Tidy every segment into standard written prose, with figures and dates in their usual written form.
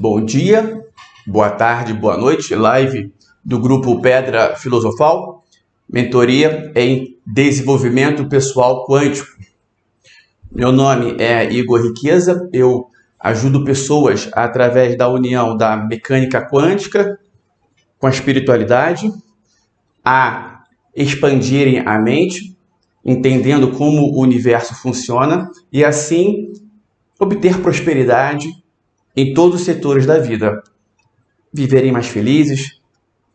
Bom dia, boa tarde, boa noite, live do grupo Pedra Filosofal, mentoria em desenvolvimento pessoal quântico. Meu nome é Igor Riqueza, eu ajudo pessoas através da união da mecânica quântica com a espiritualidade a expandirem a mente, entendendo como o universo funciona e assim obter prosperidade em todos os setores da vida, viverem mais felizes,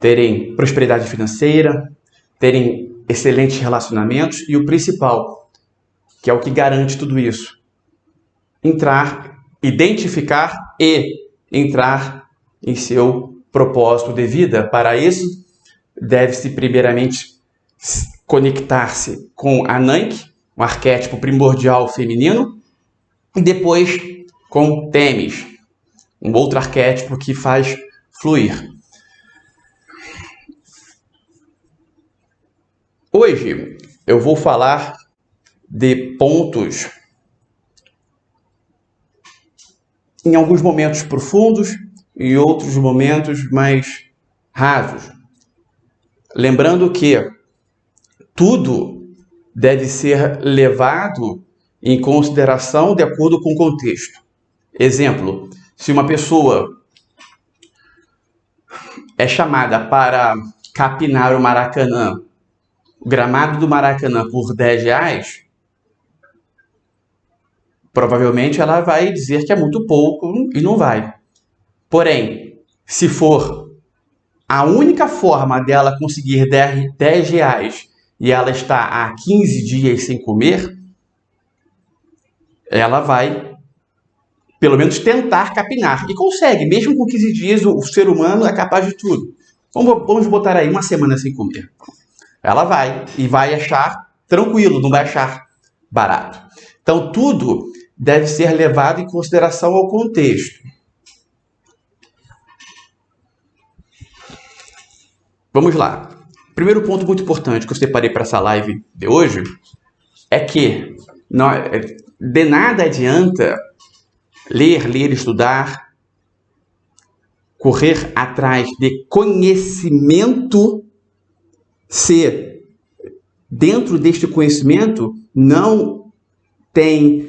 terem prosperidade financeira, terem excelentes relacionamentos e o principal, que é o que garante tudo isso, identificar e entrar em seu propósito de vida. Para isso, deve-se primeiramente conectar-se com a Nank, um arquétipo primordial feminino, e depois com Temis, um outro arquétipo que faz fluir. Hoje eu vou falar de pontos em alguns momentos profundos e outros momentos mais rasos. Lembrando que tudo deve ser levado em consideração de acordo com o contexto. Exemplo, se uma pessoa é chamada para capinar o Maracanã, o gramado do Maracanã por R$10, provavelmente ela vai dizer que é muito pouco e não vai. Porém, se for a única forma dela conseguir R$10 e ela está há 15 dias sem comer, ela vai pelo menos tentar capinar. E consegue, mesmo com 15 dias, o ser humano é capaz de tudo. Vamos botar aí uma semana sem comer. Ela vai, e vai achar tranquilo, não vai achar barato. Então, tudo deve ser levado em consideração ao contexto. Vamos lá. Primeiro ponto muito importante que eu separei para essa live de hoje é que de nada adianta ler, estudar, correr atrás de conhecimento se dentro deste conhecimento não tem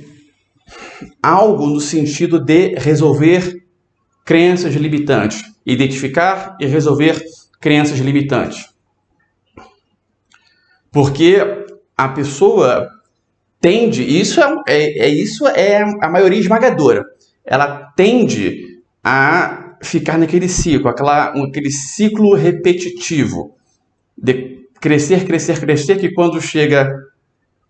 algo no sentido de resolver crenças limitantes, identificar e resolver crenças limitantes. Porque a pessoa tende, isso é a maioria esmagadora, ela tende a ficar naquele ciclo, aquele ciclo repetitivo de crescer, que quando chega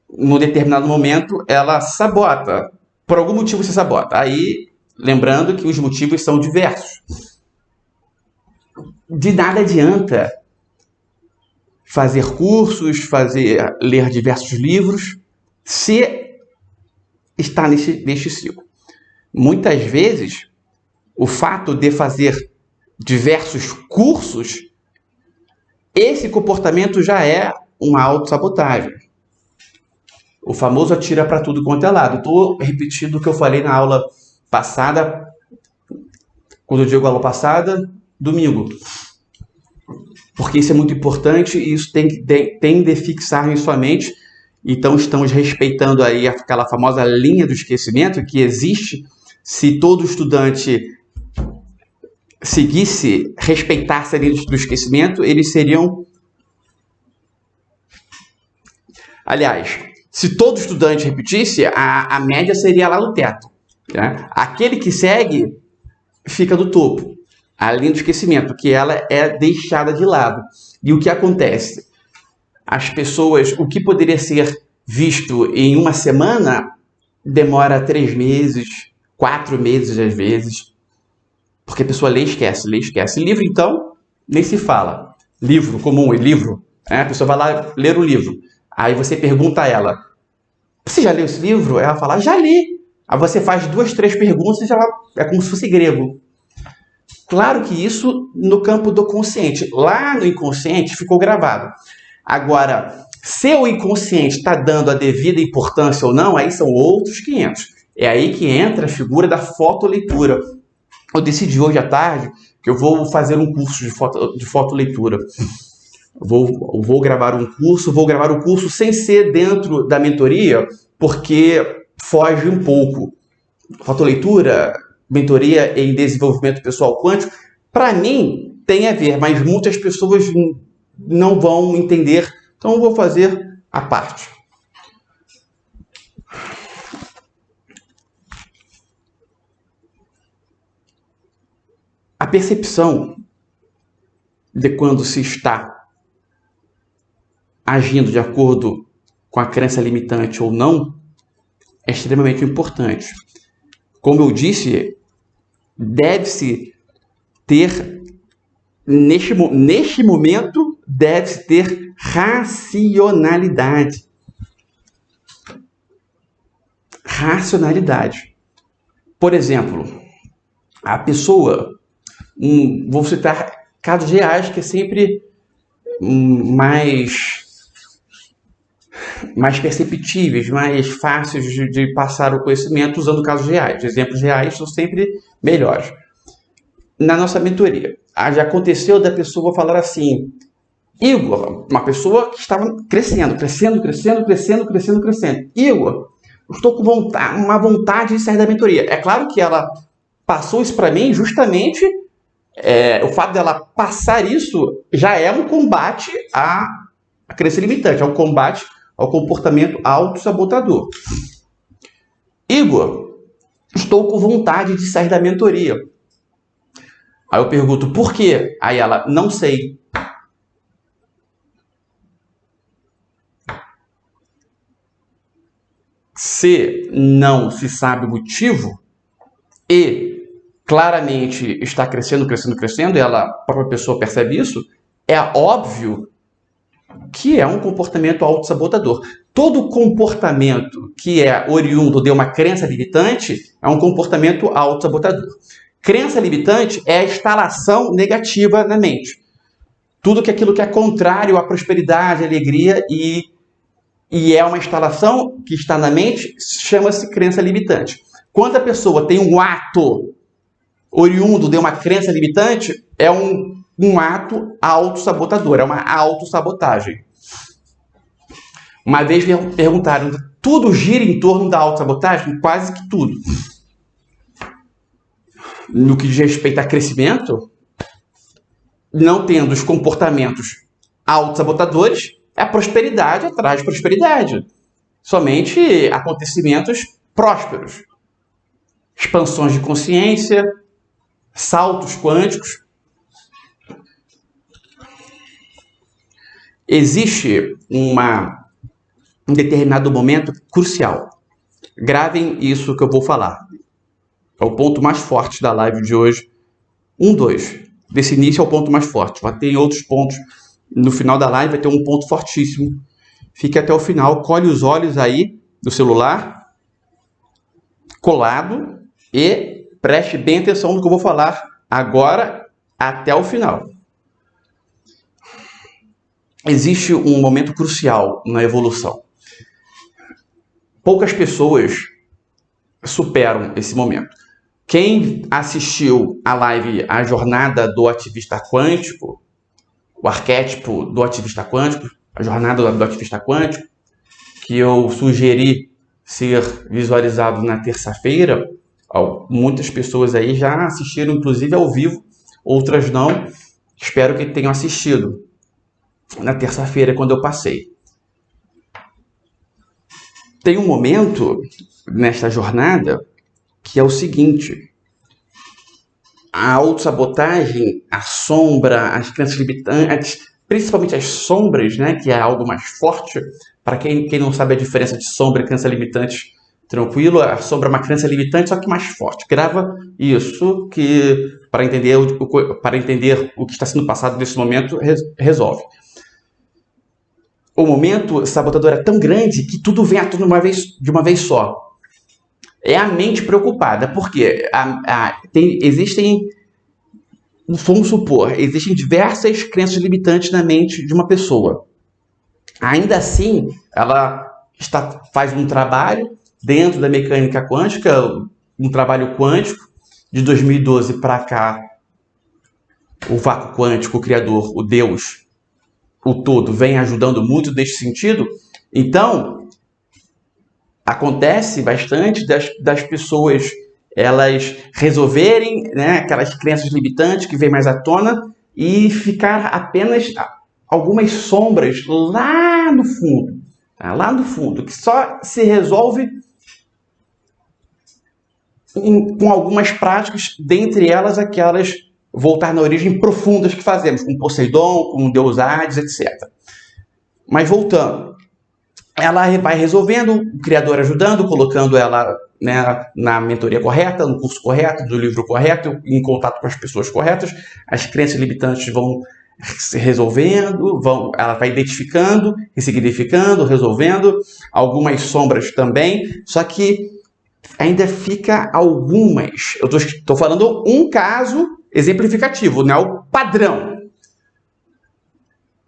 num determinado momento, ela sabota. Por algum motivo se sabota. Aí, lembrando que os motivos são diversos. De nada adianta fazer cursos, ler diversos livros, se está neste ciclo. Muitas vezes, o fato de fazer diversos cursos, esse comportamento já é uma autossabotagem. O famoso atira para tudo quanto é lado. Estou repetindo o que eu falei na aula passada, quando eu digo aula passada, domingo. Porque isso é muito importante e isso tem de fixar em sua mente. Então estamos respeitando aí aquela famosa linha do esquecimento que existe. Se todo estudante respeitasse a linha do esquecimento, eles seriam... Aliás, se todo estudante repetisse, a média seria lá no teto. Né? Aquele que segue fica no topo. A linha do esquecimento, que ela é deixada de lado. E o que acontece? As pessoas, o que poderia ser visto em uma semana, demora 3 meses, 4 meses às vezes, porque a pessoa lê e esquece. Livro, então, nem se fala. Livro comum, livro. A pessoa vai lá ler um livro. Aí você pergunta a ela, você já leu esse livro? Ela fala, já li. Aí você faz 2, 3 perguntas e ela é como se fosse grego. Claro que isso no campo do consciente. Lá no inconsciente ficou gravado. Agora, se o inconsciente está dando a devida importância ou não, aí são outros 500. É aí que entra a figura da fotoleitura. eu decidi hoje à tarde que eu vou fazer um curso de fotoleitura. Vou gravar um curso, sem ser dentro da mentoria, porque foge um pouco. Fotoleitura, mentoria em desenvolvimento pessoal quântico, para mim tem a ver, mas muitas pessoas não vão entender, então eu vou fazer a parte. A percepção de quando se está agindo de acordo com a crença limitante ou não é extremamente importante. Como eu disse, deve-se ter, neste momento, deve-se ter racionalidade. Racionalidade. Por exemplo, a pessoa, vou citar casos reais que é sempre mais perceptíveis, mais fáceis de passar o conhecimento usando casos reais. Exemplos reais são sempre melhores. Na nossa mentoria, já aconteceu da pessoa falar assim: Igor, uma pessoa que estava crescendo. Igor, eu estou com uma vontade de sair da mentoria. É claro que ela passou isso para mim justamente, o fato dela passar isso já é um combate à crença limitante, é um combate ao comportamento autossabotador. Igor, estou com vontade de sair da mentoria. Aí eu pergunto, por quê? Aí ela, não sei. Se não se sabe o motivo e claramente está crescendo, e a própria pessoa percebe isso, é óbvio que é um comportamento autossabotador. Todo comportamento que é oriundo de uma crença limitante é um comportamento autossabotador. Crença limitante é a instalação negativa na mente. Tudo aquilo que é contrário à prosperidade, à alegria e é uma instalação que está na mente, chama-se crença limitante. Quando a pessoa tem um ato oriundo de uma crença limitante, é um ato autossabotador, é uma autossabotagem. Uma vez me perguntaram, tudo gira em torno da autossabotagem? Quase que tudo. No que diz respeito a crescimento, não tendo os comportamentos autossabotadores, a prosperidade atrás de prosperidade. Somente acontecimentos prósperos. Expansões de consciência, saltos quânticos. Existe um determinado momento crucial. Gravem isso que eu vou falar. É o ponto mais forte da live de hoje. 2. Desse início é o ponto mais forte. Vai ter outros pontos. No final da live vai ter um ponto fortíssimo. Fique até o final. Colhe os olhos aí do celular. Colado. E preste bem atenção no que eu vou falar agora até o final. Existe um momento crucial na evolução. Poucas pessoas superam esse momento. Quem assistiu a live A Jornada do Ativista Quântico, o arquétipo do ativista quântico, a jornada do ativista quântico, que eu sugeri ser visualizado na terça-feira, muitas pessoas aí já assistiram, inclusive ao vivo, outras não. Espero que tenham assistido na terça-feira, quando eu passei. Tem um momento nesta jornada que é o seguinte: a autossabotagem, a sombra, as crenças limitantes, principalmente as sombras, né, que é algo mais forte. Para quem não sabe a diferença de sombra e crença limitante, tranquilo, a sombra é uma crença limitante, só que mais forte. Grava isso que para entender o que está sendo passado nesse momento, resolve. O momento sabotador é tão grande que tudo vem à tona de uma vez só. É a mente preocupada, porque existem, vamos supor, existem diversas crenças limitantes na mente de uma pessoa. Ainda assim, ela faz um trabalho dentro da mecânica quântica, um trabalho quântico, de 2012 para cá, o vácuo quântico, o criador, o Deus, o todo, vem ajudando muito nesse sentido. Então, acontece bastante das pessoas elas resolverem, né, aquelas crenças limitantes que vêm mais à tona e ficar apenas algumas sombras lá no fundo, tá? Lá no fundo, que só se resolve com algumas práticas, dentre elas aquelas voltar na origem profundas que fazemos, com Poseidon, com Deus Hades, etc. Mas voltando, ela vai resolvendo, o criador ajudando, colocando ela, né, na mentoria correta, no curso correto, do livro correto, em contato com as pessoas corretas, as crenças limitantes vão se resolvendo, ela vai identificando, ressignificando, resolvendo, algumas sombras também, só que ainda fica algumas. Eu estou falando um caso exemplificativo, não é o padrão.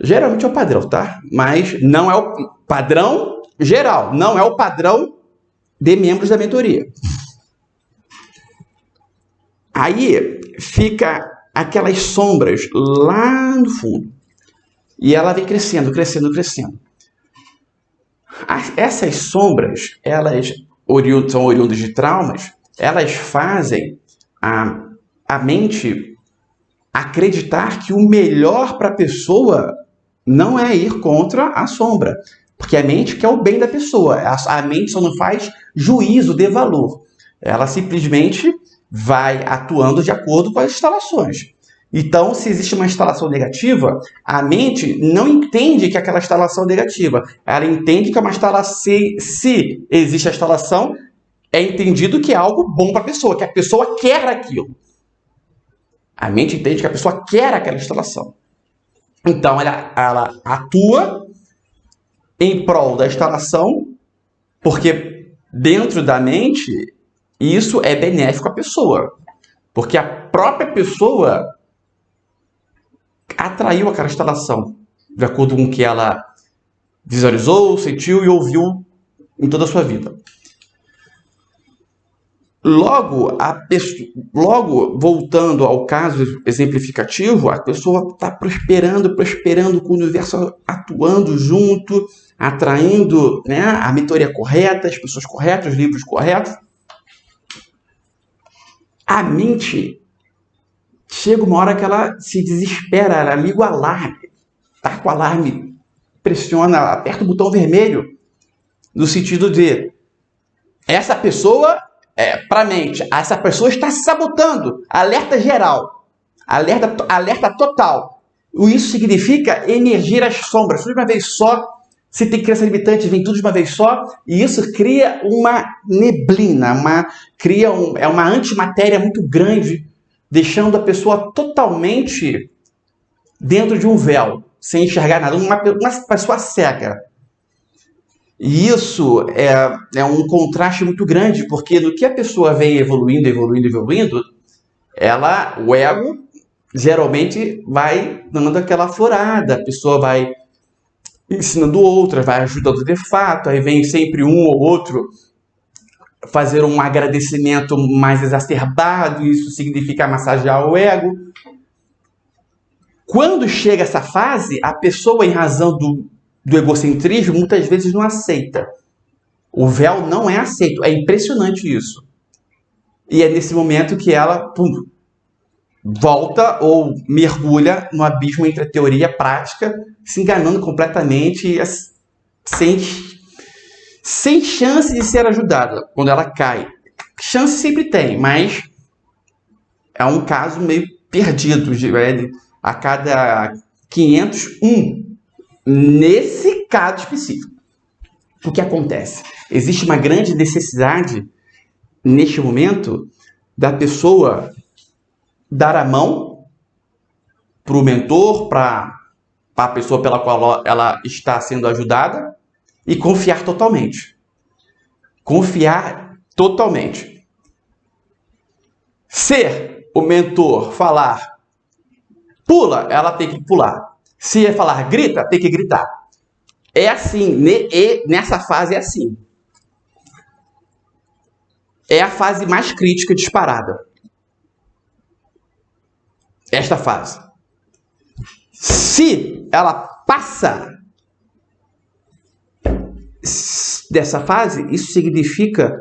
Geralmente é o padrão, tá? Mas não é o padrão geral, não é o padrão de membros da mentoria. Aí fica aquelas sombras lá no fundo. E ela vem crescendo, crescendo, crescendo. Essas sombras, elas são oriundas de traumas, elas fazem a mente acreditar que o melhor para a pessoa não é ir contra a sombra, porque a mente quer o bem da pessoa, a mente só não faz juízo de valor, ela simplesmente vai atuando de acordo com as instalações. Então, se existe uma instalação negativa, a mente não entende que aquela instalação é negativa. Ela entende que é uma instalação. Se existe a instalação, é entendido que é algo bom para a pessoa, que a pessoa quer aquilo. A mente entende que a pessoa quer aquela instalação. Então, ela atua em prol da instalação, porque dentro da mente, isso é benéfico à pessoa. Porque a própria pessoa atraiu aquela instalação, de acordo com o que ela visualizou, sentiu e ouviu em toda a sua vida. Logo, voltando ao caso exemplificativo, a pessoa está prosperando com o universo atuando junto, atraindo, né, a mentoria correta, as pessoas corretas, os livros corretos. A mente chega uma hora que ela se desespera, ela liga o alarme, tá com o alarme, pressiona, aperta o botão vermelho, no sentido de essa pessoa, para a mente, essa pessoa está se sabotando, alerta geral, alerta total. Isso significa emergir as sombras, tudo de uma vez só. Se tem crença limitante, vem tudo de uma vez só, e isso cria uma neblina, é uma antimatéria muito grande, deixando a pessoa totalmente dentro de um véu, sem enxergar nada, uma pessoa cega. E isso é um contraste muito grande, porque no que a pessoa vem evoluindo, o ego geralmente vai dando aquela aflorada, a pessoa vai ensinando outra, vai ajudando de fato, aí vem sempre um ou outro fazer um agradecimento mais exacerbado, isso significa massagear o ego. Quando chega essa fase, a pessoa, em razão do egocentrismo, muitas vezes não aceita. O véu não é aceito, é impressionante isso. E é nesse momento que ela volta ou mergulha no abismo entre a teoria e a prática, se enganando completamente, sem chance de ser ajudada quando ela cai. Chance sempre tem, mas é um caso meio perdido. A cada 500, nesse caso específico. O que acontece? Existe uma grande necessidade, neste momento, da pessoa dar a mão para o mentor, para a pessoa pela qual ela está sendo ajudada, e confiar totalmente. Confiar totalmente. Se o mentor falar pula, ela tem que pular. Se é falar grita, tem que gritar. É assim, nessa fase é assim. É a fase mais crítica disparada. esta fase. Se ela passa dessa fase, isso significa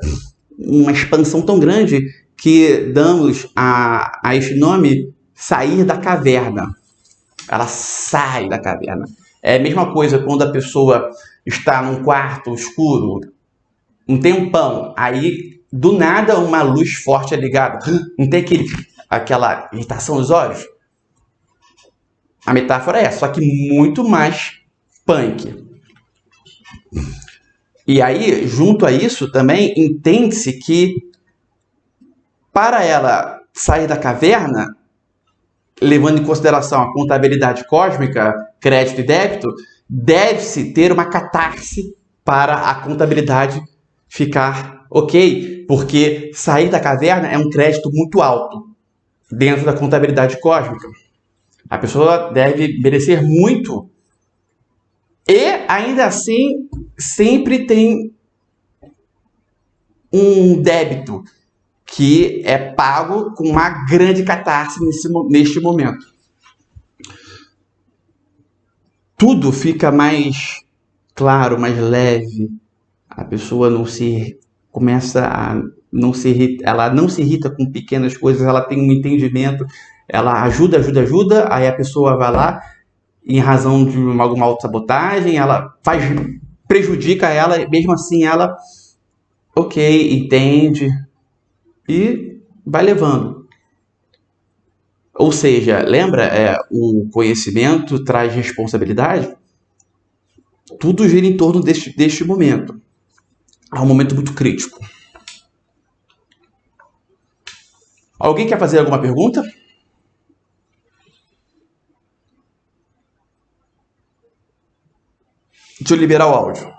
uma expansão tão grande que damos a este nome sair da caverna. Ela sai da caverna. É a mesma coisa quando a pessoa está num quarto escuro, um tempão, aí do nada uma luz forte é ligada. Não tem aquela irritação nos olhos? A metáfora é essa, só que muito mais punk. E aí, junto a isso, também entende-se que para ela sair da caverna, levando em consideração a contabilidade cósmica, crédito e débito, deve-se ter uma catarse para a contabilidade ficar ok, porque sair da caverna é um crédito muito alto dentro da contabilidade cósmica. A pessoa deve merecer muito e, ainda assim, sempre tem um débito que é pago com uma grande catarse neste momento. Tudo fica mais claro, mais leve. A pessoa não se começa a não se irrita, ela não se irrita com pequenas coisas, ela tem um entendimento, ela ajuda, aí a pessoa vai lá em razão de alguma autossabotagem, ela prejudica ela, mesmo assim ela, ok, entende e vai levando. Ou seja, lembra, o conhecimento traz responsabilidade? Tudo gira em torno deste momento. É um momento muito crítico. Alguém quer fazer alguma pergunta? Deixa eu liberar o áudio.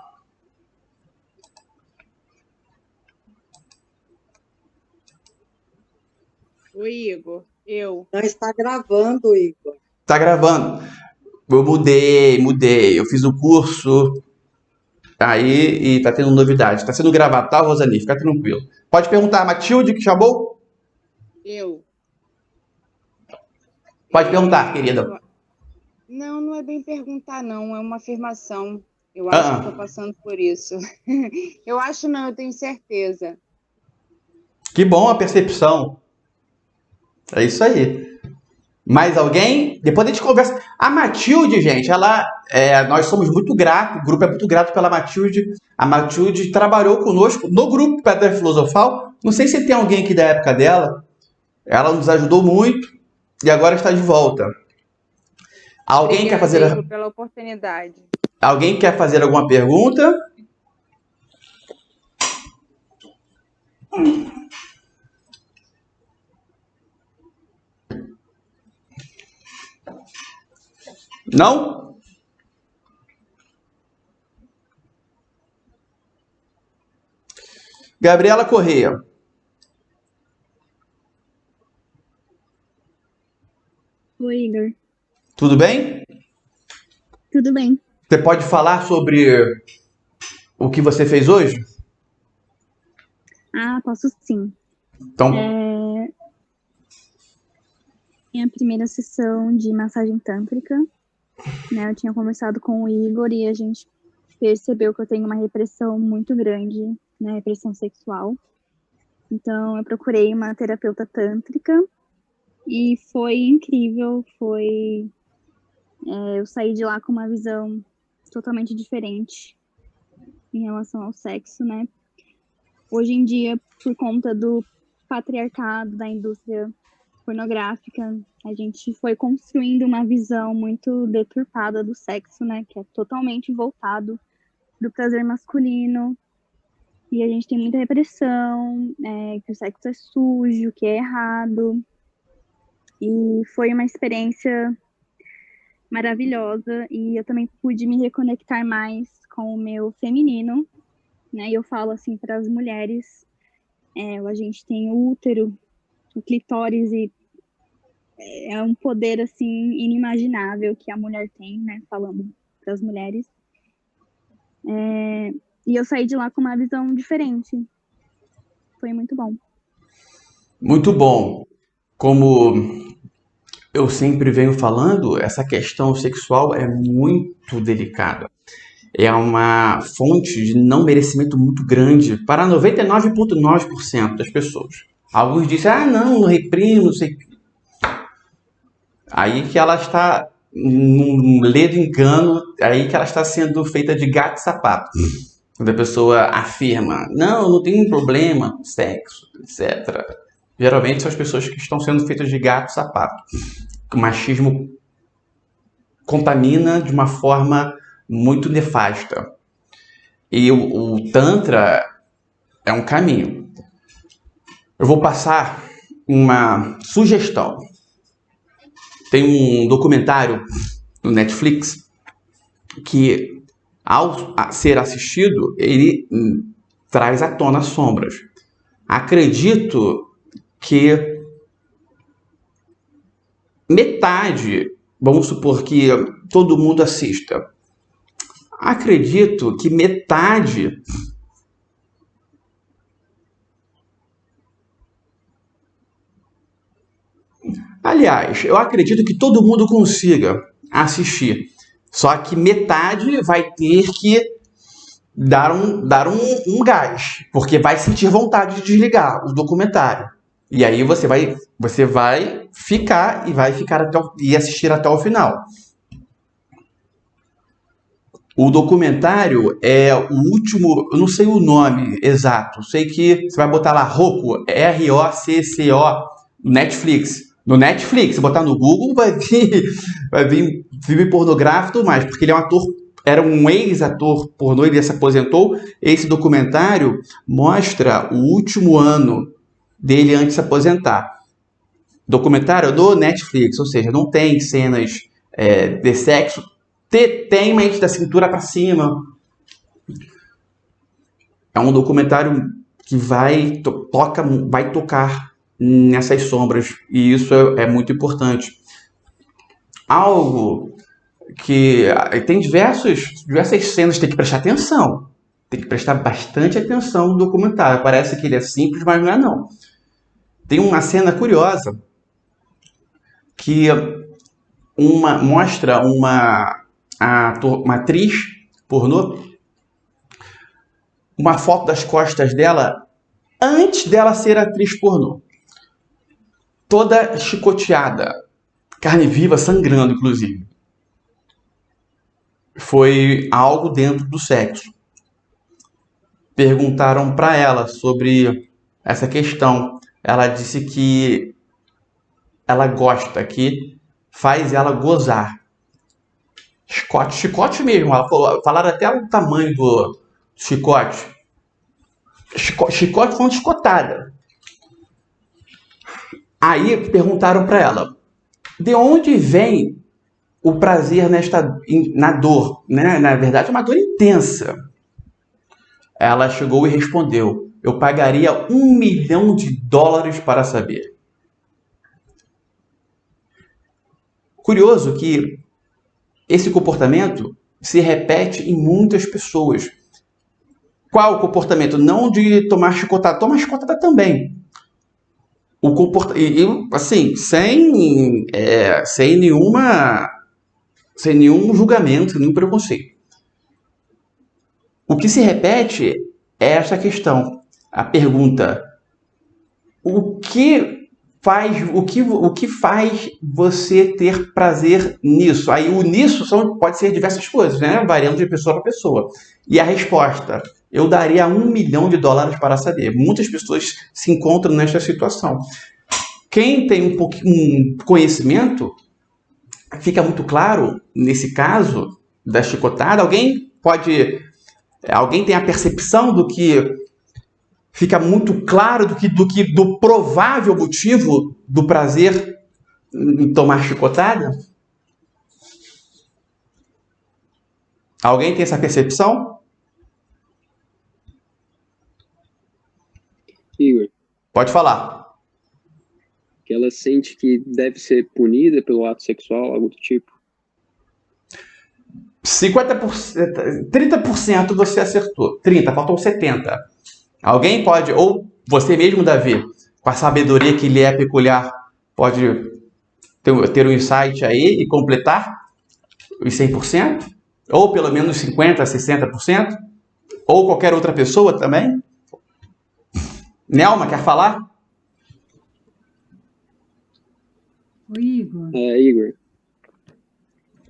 Oi, Igor. Eu. Não está gravando, Igor. Tá gravando. Eu mudei. Eu fiz o curso aí e tá tendo novidade. Tá sendo gravado, tá, Rosani? Fica tranquilo. Pode perguntar, Matilde, que chamou? Eu. Pode perguntar, querida. Não, não é bem perguntar, não. É uma afirmação. Eu acho que estou passando por isso. Eu acho não, eu tenho certeza. Que bom a percepção. É isso aí. Mais alguém? Depois a gente conversa. A Matilde, gente, nós somos muito gratos, o grupo é muito grato pela Matilde. A Matilde trabalhou conosco no grupo Pedra Filosofal. Não sei se tem alguém aqui da época dela. Ela nos ajudou muito e agora está de volta. Alguém quer fazer Igor, pela oportunidade. Alguém quer fazer alguma pergunta? Não? Gabriela Correia. Oi, Igor. Tudo bem? Tudo bem. Você pode falar sobre o que você fez hoje? Ah, posso sim. Então, Minha primeira sessão de massagem tântrica, né? Eu tinha conversado com o Igor e a gente percebeu que eu tenho uma repressão muito grande, né? Repressão sexual. Então, eu procurei uma terapeuta tântrica e foi incrível. Eu saí de lá com uma visão totalmente diferente em relação ao sexo, né? Hoje em dia, por conta do patriarcado, da indústria pornográfica, a gente foi construindo uma visão muito deturpada do sexo, né? Que é totalmente voltado do prazer masculino. E a gente tem muita repressão, que o sexo é sujo, que é errado. E foi uma experiência maravilhosa. E eu também pude me reconectar mais com o meu feminino, né? E eu falo assim para as mulheres, a gente tem o útero, o clitóris, e é um poder assim inimaginável que a mulher tem, né? Falando para as mulheres. E eu saí de lá com uma visão diferente. Foi muito bom. muito bom. Como eu sempre venho falando, essa questão sexual é muito delicada. É uma fonte de não merecimento muito grande para 99,9% das pessoas. Alguns dizem, não reprimo, não sei. Aí que ela está num ledo engano, aí que ela está sendo feita de gato e sapato. Quando a pessoa afirma, não tem problema com sexo, etc. Geralmente são as pessoas que estão sendo feitas de gato e sapato. O machismo contamina de uma forma muito nefasta. E o Tantra é um caminho. Eu vou passar uma sugestão. Tem um documentário no Netflix que, ao ser assistido, ele traz à tona sombras. Acredito que metade, vamos supor que todo mundo assista, acredito que metade aliás, eu acredito que todo mundo consiga assistir. Só que metade vai ter que dar um gás, porque vai sentir vontade de desligar o documentário. E aí você vai ficar e assistir até o final. O documentário é o último, eu não sei o nome exato, sei que você vai botar lá Rocco, ROCCO, Netflix. No Netflix, se botar no Google, vai vir filme pornográfico e tudo mais, porque ele é um ator, era um ex-ator pornô, ele se aposentou. Esse documentário mostra o último ano dele antes de se aposentar. Documentário do Netflix, ou seja, não tem cenas de sexo, tem, mas da cintura para cima. É um documentário que vai tocar nessas sombras, e isso é muito importante. Algo que tem diversas cenas que tem que prestar atenção, tem que prestar bastante atenção no documentário. Parece que ele é simples, mas não é não. Tem uma cena curiosa que mostra uma atriz pornô, uma foto das costas dela antes dela ser atriz pornô. Toda chicoteada, carne viva, sangrando, inclusive. Foi algo dentro do sexo. Perguntaram para ela sobre essa questão. Ela disse que ela gosta, que faz ela gozar. Chicote mesmo. Falaram até o tamanho do chicote. Chicote foi uma chicotada. Aí perguntaram para ela, de onde vem o prazer na dor? Né? Na verdade, é uma dor intensa. Ela chegou e respondeu, eu pagaria $1 milhão para saber. Curioso que esse comportamento se repete em muitas pessoas. Qual o comportamento? Não de tomar chicotada. Toma chicotada também. Assim, sem nenhum julgamento, nenhum preconceito. O que se repete é essa questão. A pergunta, o que faz você ter prazer nisso? Aí o nisso pode ser diversas coisas, né? Variando de pessoa para pessoa. E a resposta, eu daria $1 milhão para saber. Muitas pessoas se encontram nesta situação. Quem tem um conhecimento, fica muito claro, nesse caso da chicotada, alguém tem a percepção do que fica muito claro do provável motivo do prazer em tomar chicotada? Alguém tem essa percepção? Igor, Pode falar. que ela sente que deve ser punida pelo ato sexual, algo do tipo? 50%, 30% você acertou. 30%, faltam 70%. Alguém pode, ou você mesmo, Davi, com a sabedoria que lhe é peculiar, pode ter um insight aí e completar os 100%? Ou pelo menos 50%, 60%? Ou qualquer outra pessoa também? Nelma, quer falar? Ô, Igor. Igor.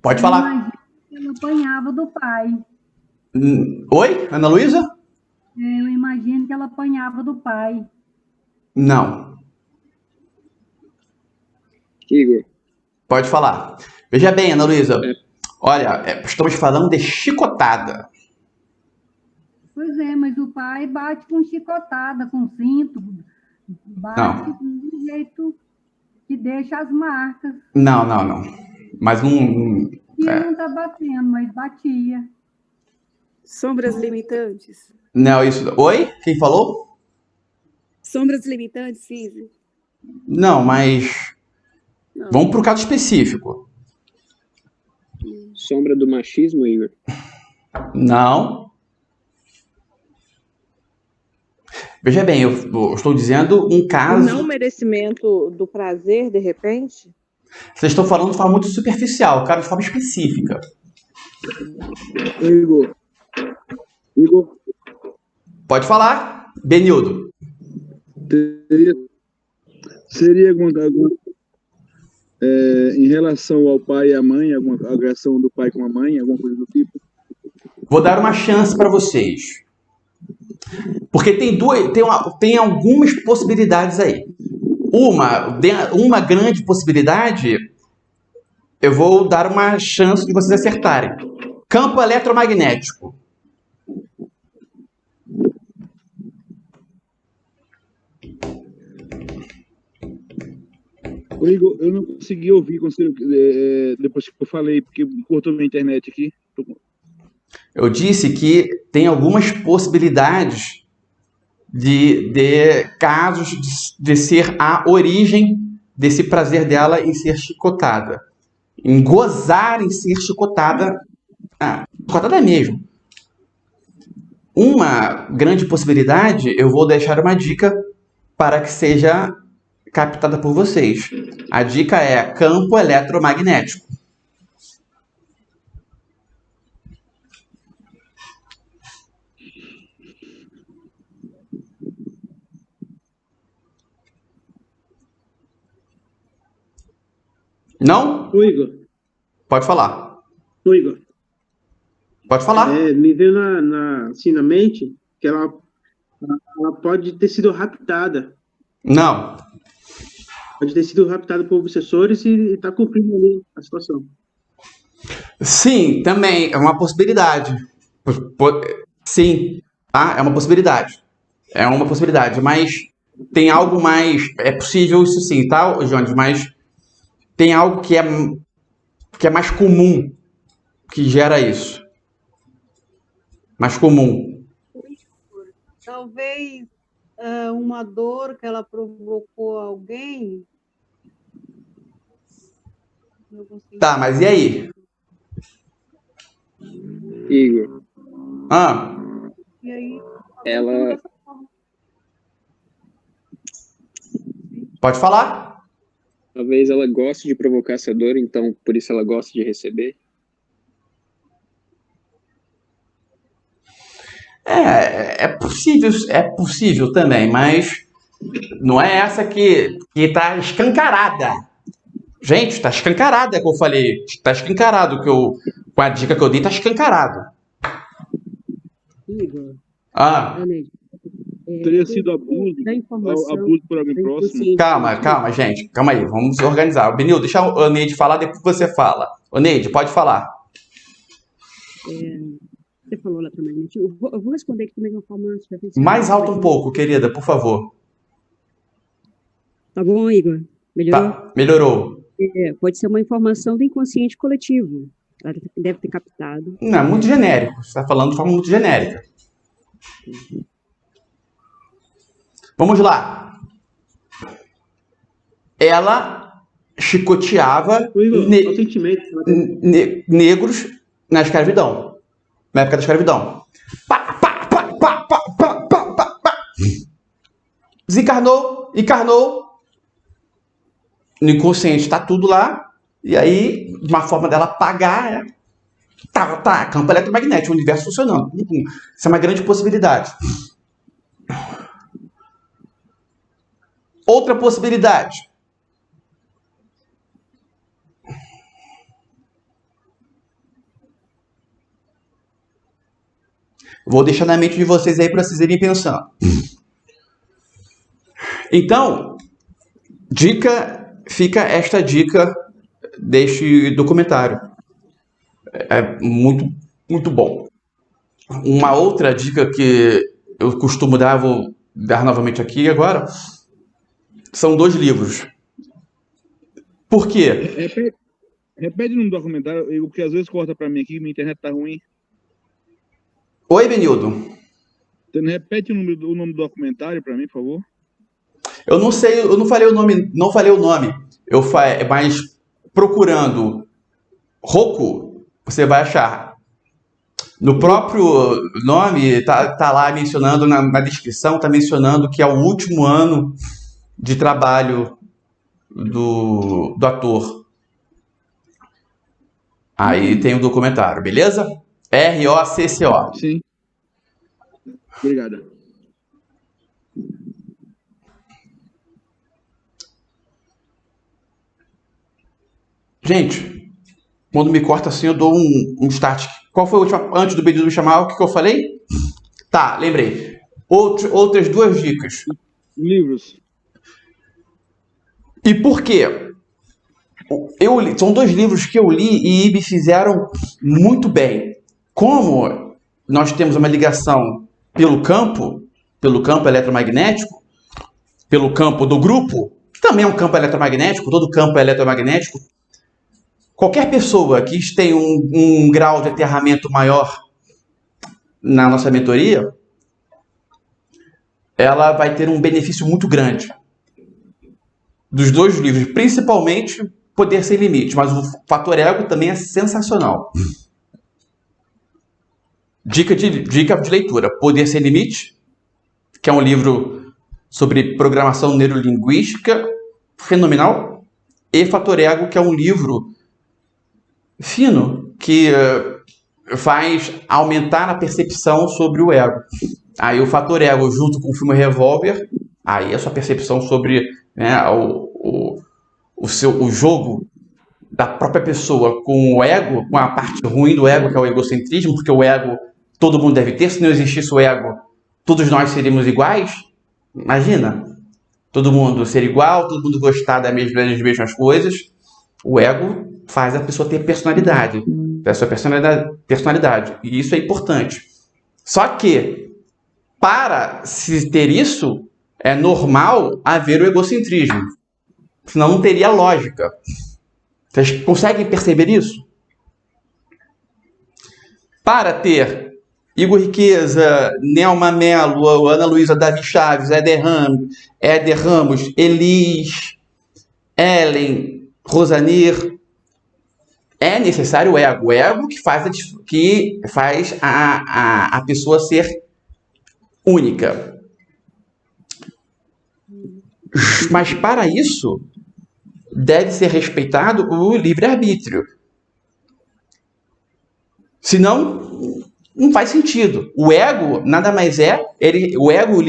Pode Eu falar. imagino que ela apanhava do pai. Oi, Ana Luísa? Eu imagino que ela apanhava do pai. Não. Igor. Pode falar. Veja bem, Ana Luísa. É. Olha, estamos falando de chicotada. Pois é, mas o pai bate com chicotada, com cinto, bate do jeito que deixa as marcas. Não. Mas não. E ele não está batendo, mas batia. Sombras limitantes? Não, isso. Oi? Quem falou? Sombras limitantes, Císio? Não, mas. Não. Vamos para o caso específico. Sombra do machismo, Igor? Não. Veja bem, eu estou dizendo um O caso. não merecimento do prazer, de repente? Vocês estão falando de forma muito superficial, eu quero de forma específica. Igor. Pode falar, Benildo. Seria alguma em relação ao pai e à mãe, alguma agressão do pai com a mãe, alguma coisa do tipo? Vou dar uma chance para vocês. Porque tem algumas possibilidades aí. Uma grande possibilidade, eu vou dar uma chance de vocês acertarem. Campo eletromagnético. Ô, Igor, eu não consegui ouvir depois que eu falei, porque cortou minha internet aqui. Eu disse que tem algumas possibilidades de casos de ser a origem desse prazer dela em ser chicotada. Em gozar em ser chicotada. Chicotada mesmo. Uma grande possibilidade, eu vou deixar uma dica para que seja captada por vocês. A dica é campo eletromagnético. Não? Ô, Igor. Pode falar. Ô, Igor. Pode falar. Me veio assim, na mente que ela pode ter sido raptada. Não. Pode ter sido raptada por obsessores e está cumprindo ali a situação. Sim, também é uma possibilidade. Sim, tá? É uma possibilidade. É uma possibilidade, mas tem algo mais... É possível isso sim, tá, Jones? Mas tem algo que é mais comum que gera isso. Mais comum. Talvez uma dor que ela provocou a alguém. Tá, mas e aí? Igor. E aí, Ela... Pode falar? Talvez ela goste de provocar essa dor, então por isso ela gosta de receber. É possível também, mas não é essa que tá escancarada. Gente, tá escancarada, que eu falei. Tá escancarado, com a dica que eu dei, tá escancarado. Igor. Teria sido abuso por alguém próximo? Calma, gente. Calma aí, vamos se organizar. Benil, deixa o Neide falar, depois você fala. Ô, Neide, pode falar. Você falou eletromagnético. Eu vou responder aqui também de uma forma superficial. Mais alto um pouco, querida, por favor. Tá bom, Igor? Melhorou? Tá, melhorou. Pode ser uma informação do inconsciente coletivo. Ela deve ter captado. Não, muito genérico. Você está falando de forma muito genérica. Vamos lá. Ela chicoteava negros na escravidão. Na época da escravidão. Pá, pá, pá, pá, pá, pá, pá, pá, pá. Desencarnou, encarnou. no inconsciente está tudo lá, e aí uma forma dela apagar tá, campo eletromagnético, o universo funcionando. Isso é uma grande possibilidade. Outra possibilidade. Vou deixar na mente de vocês aí para vocês irem pensando. Então, fica esta dica deste documentário. É muito, muito bom. Uma outra dica que eu costumo dar, vou dar novamente aqui agora, são 2 livros. Por quê? Repete no documentário, porque às vezes corta para mim aqui, minha internet tá ruim. Oi, Benildo. Repete o nome do documentário para mim, por favor. Eu não sei, eu não falei o nome. Mas procurando Roku, você vai achar. No próprio nome, tá lá mencionando, na descrição, tá mencionando que é o último ano de trabalho do ator. Aí tem o documentário, beleza? ROCCO. Sim. Obrigado. Gente, quando me corta assim, eu dou um start. Qual foi a última? Antes do Benildo me chamar, o que eu falei? Tá, lembrei. Outras 2 dicas. Livros. E por quê? São 2 livros que eu li e me fizeram muito bem. Como nós temos uma ligação pelo campo eletromagnético, pelo campo do grupo, que também é um campo eletromagnético, todo campo é eletromagnético. Qualquer pessoa que tenha um grau de aterramento maior na nossa mentoria, ela vai ter um benefício muito grande dos 2 livros, principalmente Poder Sem Limite, mas o Fator Ego também é sensacional. Dica de leitura: Poder Sem Limite, que é um livro sobre programação neurolinguística, fenomenal, e Fator Ego, que é um livro fino, que faz aumentar a percepção sobre o ego. Aí o Fator Ego, junto com o filme Revolver, aí a sua percepção sobre, né, o jogo da própria pessoa com o ego, com a parte ruim do ego, que é o egocentrismo, porque o ego todo mundo deve ter. Se não existisse o ego, todos nós seríamos iguais. Imagina, todo mundo ser igual, todo mundo gostar das mesmas coisas. O ego faz a pessoa ter personalidade, a sua personalidade, e isso é importante. Só que, para se ter isso, é normal haver o egocentrismo, senão não teria lógica. Vocês conseguem perceber isso? Para ter Igor Riqueza, Nelma Mello, Ana Luísa Davi Chaves, Éder Ramos, Elis, Ellen, Rosanir, é necessário o ego. O ego que faz a pessoa ser única. Mas para isso, deve ser respeitado o livre-arbítrio. Senão, não faz sentido. O ego nada mais é... o ego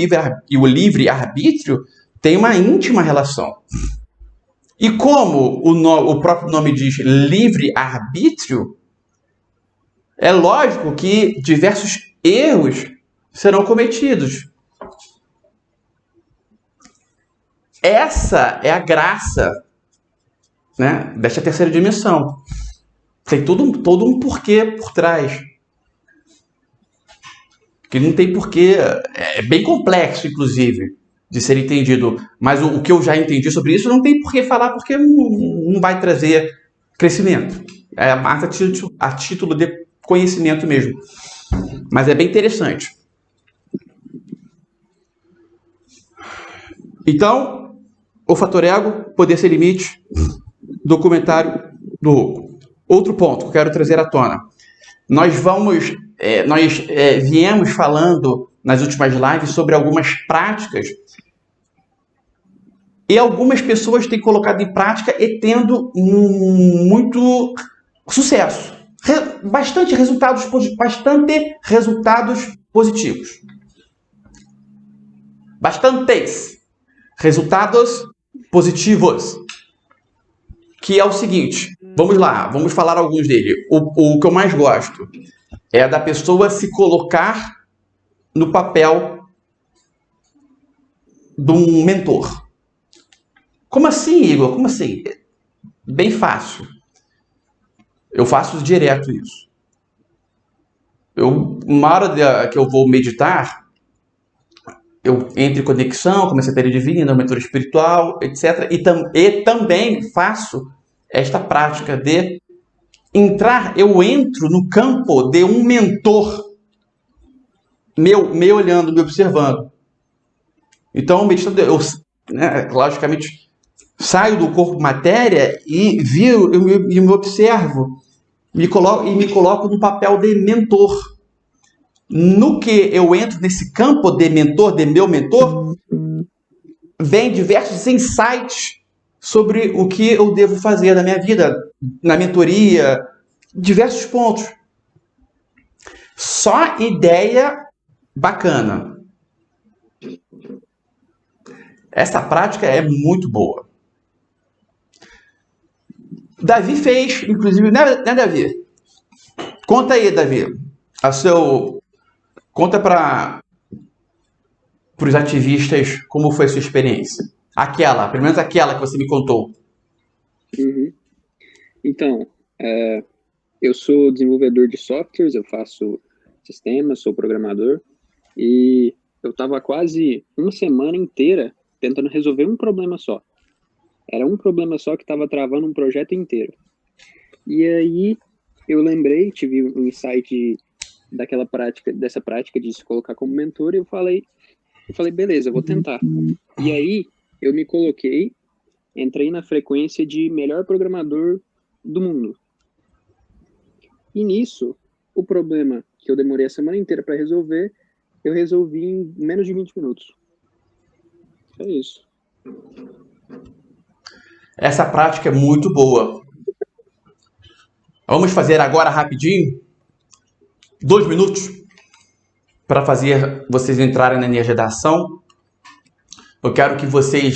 e o livre-arbítrio têm uma íntima relação. E como o próprio nome diz livre-arbítrio, é lógico que diversos erros serão cometidos. Essa é a graça, né, desta terceira dimensão. Tem todo um porquê por trás. Que não tem porquê. É bem complexo, inclusive, de ser entendido. Mas o que eu já entendi sobre isso não tem por que falar, porque não vai trazer crescimento. É mais a título de conhecimento mesmo. Mas é bem interessante. Então, o Fator Ego, Poder Sem Limite, documentário do Roku. Outro ponto que eu quero trazer à tona. Nós viemos falando nas últimas lives sobre algumas práticas E algumas pessoas têm colocado em prática e tendo muito sucesso. Bastante resultados positivos. Bastantes resultados positivos. Que é o seguinte, vamos lá, vamos falar alguns dele. O que eu mais gosto é da pessoa se colocar no papel de um mentor. Como assim, Igor? Como assim? Bem fácil. Eu faço direto isso. Uma hora que eu vou meditar, eu entro em conexão com a Secretaria Divina, mentor espiritual, etc. E também faço esta prática de entrar, eu entro no campo de um mentor me olhando, me observando. Então, meditando, eu logicamente saio do corpo matéria e me observo, me coloco no papel de mentor. No que eu entro nesse campo de mentor, de meu mentor, vem diversos insights sobre o que eu devo fazer na minha vida, na mentoria, diversos pontos. Só ideia bacana. Essa prática é muito boa. Davi fez, inclusive, né, Davi? Conta aí, Davi, conta para os ativistas como foi a sua experiência. Pelo menos aquela que você me contou. Uhum. Então, eu sou desenvolvedor de softwares, eu faço sistemas, sou programador, e eu estava quase uma semana inteira tentando resolver um problema só. Era um problema só que estava travando um projeto inteiro. E aí eu lembrei, tive um insight dessa prática de se colocar como mentor, e eu falei, beleza, eu vou tentar. E aí eu me coloquei, entrei na frequência de melhor programador do mundo. E nisso, o problema que eu demorei a semana inteira para resolver, eu resolvi em menos de 20 minutos. É isso. Essa prática é muito boa. Vamos fazer agora rapidinho, 2 minutos, para fazer vocês entrarem na energia da ação. Eu quero que você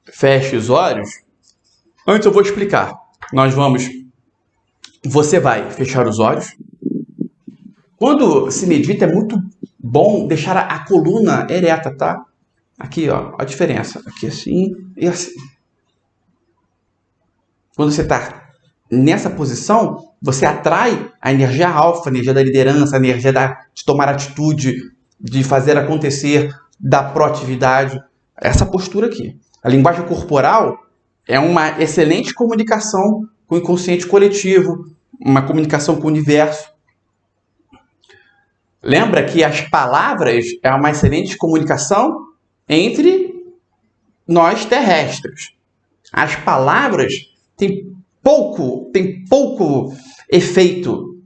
feche os olhos. Antes eu vou explicar. Você vai fechar os olhos. Quando se medita é muito bom deixar a coluna ereta, tá? Aqui, ó, a diferença. Aqui assim e assim. Quando você está nessa posição, você atrai a energia alfa, a energia da liderança, a energia de tomar atitude, de fazer acontecer, da proatividade. Essa postura aqui. A linguagem corporal é uma excelente comunicação com o inconsciente coletivo, uma comunicação com o universo. Lembra que as palavras é uma excelente comunicação entre nós terrestres. As palavras têm pouco efeito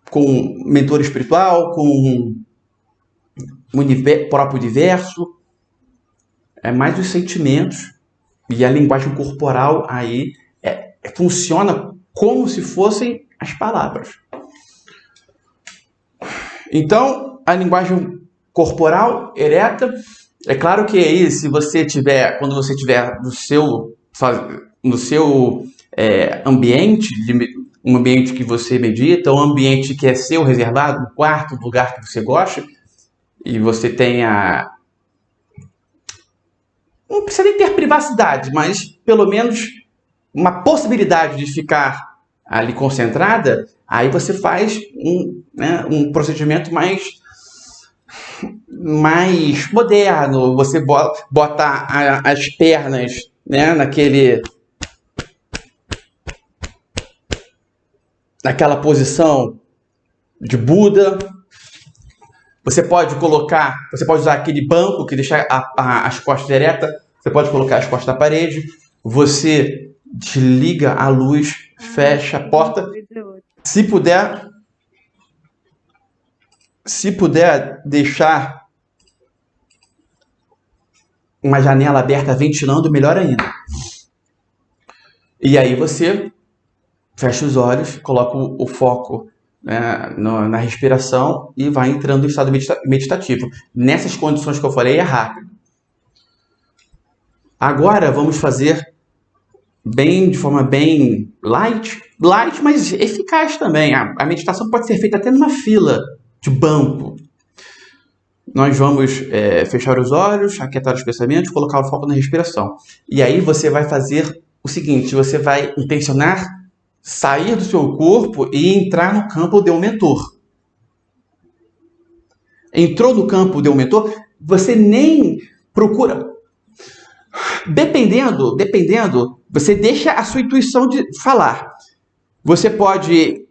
com o mentor espiritual, com o próprio universo. É mais os sentimentos. E a linguagem corporal aí funciona como se fossem as palavras. Então, a linguagem corporal ereta, é claro que aí, quando você tiver no seu ambiente, um ambiente que você medita, um ambiente que é seu, reservado, um quarto, um lugar que você gosta, e você tenha... Não precisa nem ter privacidade, mas pelo menos uma possibilidade de ficar ali concentrada, aí você faz um procedimento mais moderno. Você bota as pernas, né, naquela posição de Buda. Você pode usar aquele banco que deixa as costas eretas. Você pode colocar as costas na parede. Você desliga a luz, fecha a porta. Se puder deixar uma janela aberta ventilando, melhor ainda. E aí você fecha os olhos, coloca o foco, né, na respiração e vai entrando em estado meditativo. Nessas condições que eu falei, é rápido. Agora vamos fazer de forma bem light, mas eficaz também. A meditação pode ser feita até numa fila de banco. Nós vamos fechar os olhos, aquietar os pensamentos, colocar o foco na respiração. E aí você vai fazer o seguinte, você vai intencionar sair do seu corpo e entrar no campo de um mentor. Entrou no campo de um mentor, você nem procura. Dependendo, você deixa a sua intuição de falar. Você pode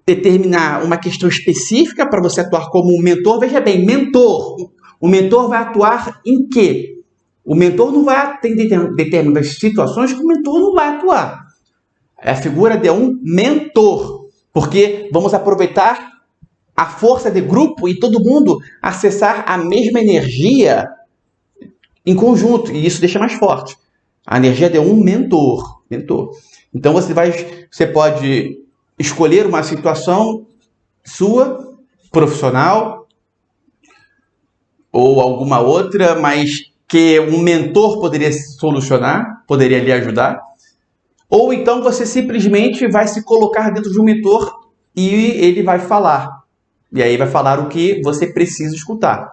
determinar uma questão específica para você atuar como um mentor. Veja bem, mentor. O mentor vai atuar em quê? O mentor não vai atender determinadas situações que o mentor não vai atuar. É a figura de um mentor. Porque vamos aproveitar a força de grupo e todo mundo acessar a mesma energia em conjunto. E isso deixa mais forte. A energia de um mentor. Então você pode escolher uma situação sua, profissional, ou alguma outra, mas que um mentor poderia solucionar, poderia lhe ajudar. Ou então você simplesmente vai se colocar dentro de um mentor e ele vai falar. E aí vai falar o que você precisa escutar.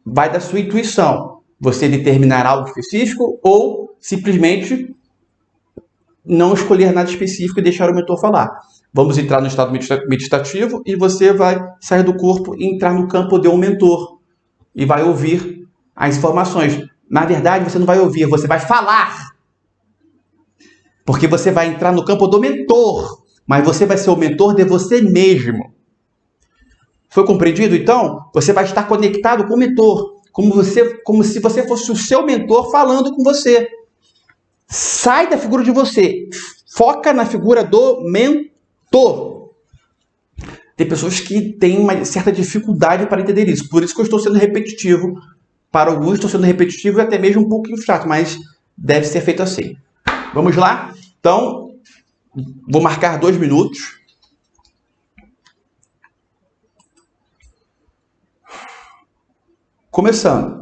Vai da sua intuição. Você determinar algo específico ou simplesmente não escolher nada específico e deixar o mentor falar. Vamos entrar no estado meditativo e você vai sair do corpo e entrar no campo de um mentor. E vai ouvir as informações. Na verdade, você não vai ouvir, você vai falar. Porque você vai entrar no campo do mentor. Mas você vai ser o mentor de você mesmo. Foi compreendido? Então, você vai estar conectado com o mentor. Como se você fosse o seu mentor falando com você. Sai da figura de você. Foca na figura do mentor. Tem pessoas que têm uma certa dificuldade para entender isso. Por isso que eu estou sendo repetitivo. Para alguns estou sendo repetitivo e até mesmo um pouquinho chato, mas deve ser feito assim. Vamos lá? Então, vou marcar 2 minutos. Começando.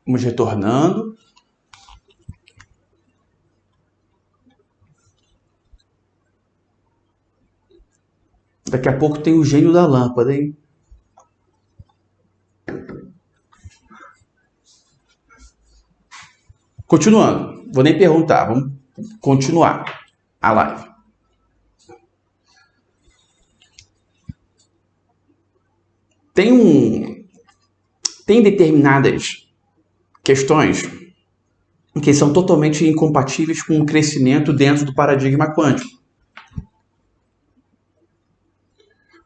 Vamos retornando. Daqui a pouco tem o gênio da lâmpada, hein? Continuando. Vou nem perguntar. Vamos continuar a live. Tem determinadas questões que são totalmente incompatíveis com o crescimento dentro do paradigma quântico.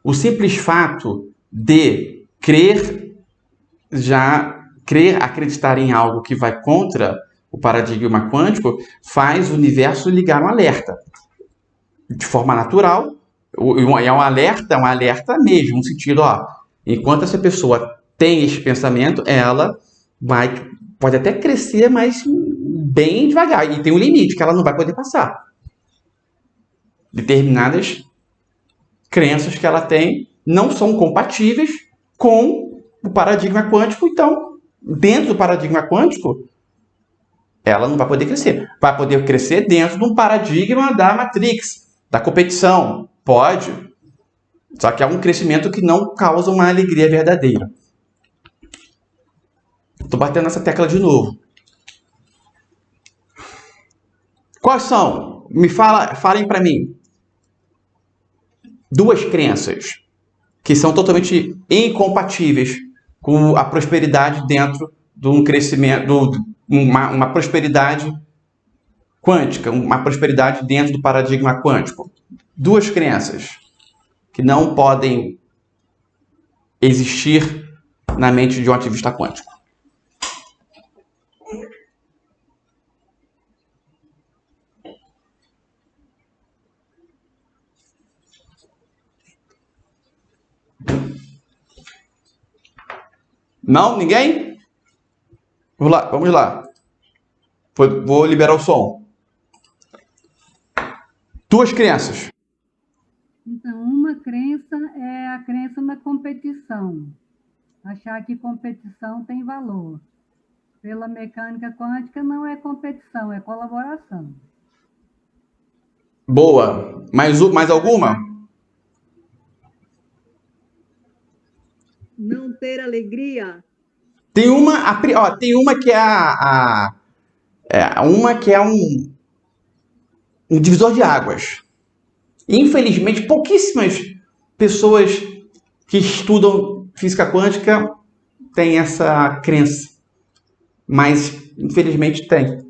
O simples fato de acreditar em algo que vai contra o paradigma quântico faz o universo ligar um alerta. De forma natural, é um alerta mesmo, no sentido, enquanto essa pessoa tem esse pensamento, ela pode até crescer, mas bem devagar. E tem um limite que ela não vai poder passar. Determinadas crenças que ela tem não são compatíveis com o paradigma quântico. Então, dentro do paradigma quântico, ela não vai poder crescer. Vai poder crescer dentro de um paradigma da Matrix, da competição. Pode. Só que é um crescimento que não causa uma alegria verdadeira. Estou batendo nessa tecla de novo. Quais são? Falem para mim. Duas crenças que são totalmente incompatíveis com a prosperidade dentro de um crescimento, uma prosperidade quântica, uma prosperidade dentro do paradigma quântico. Duas crenças que não podem existir na mente de um ativista quântico. Não? Ninguém? Vamos lá. Vou liberar o som. Duas crenças. Então, uma crença é a crença na competição. Achar que competição tem valor. Pela mecânica quântica, não é competição, é colaboração. Boa. Mais alguma? Não ter alegria. Tem uma que é um divisor de águas. Infelizmente, pouquíssimas pessoas que estudam física quântica têm essa crença. Mas, infelizmente, tem.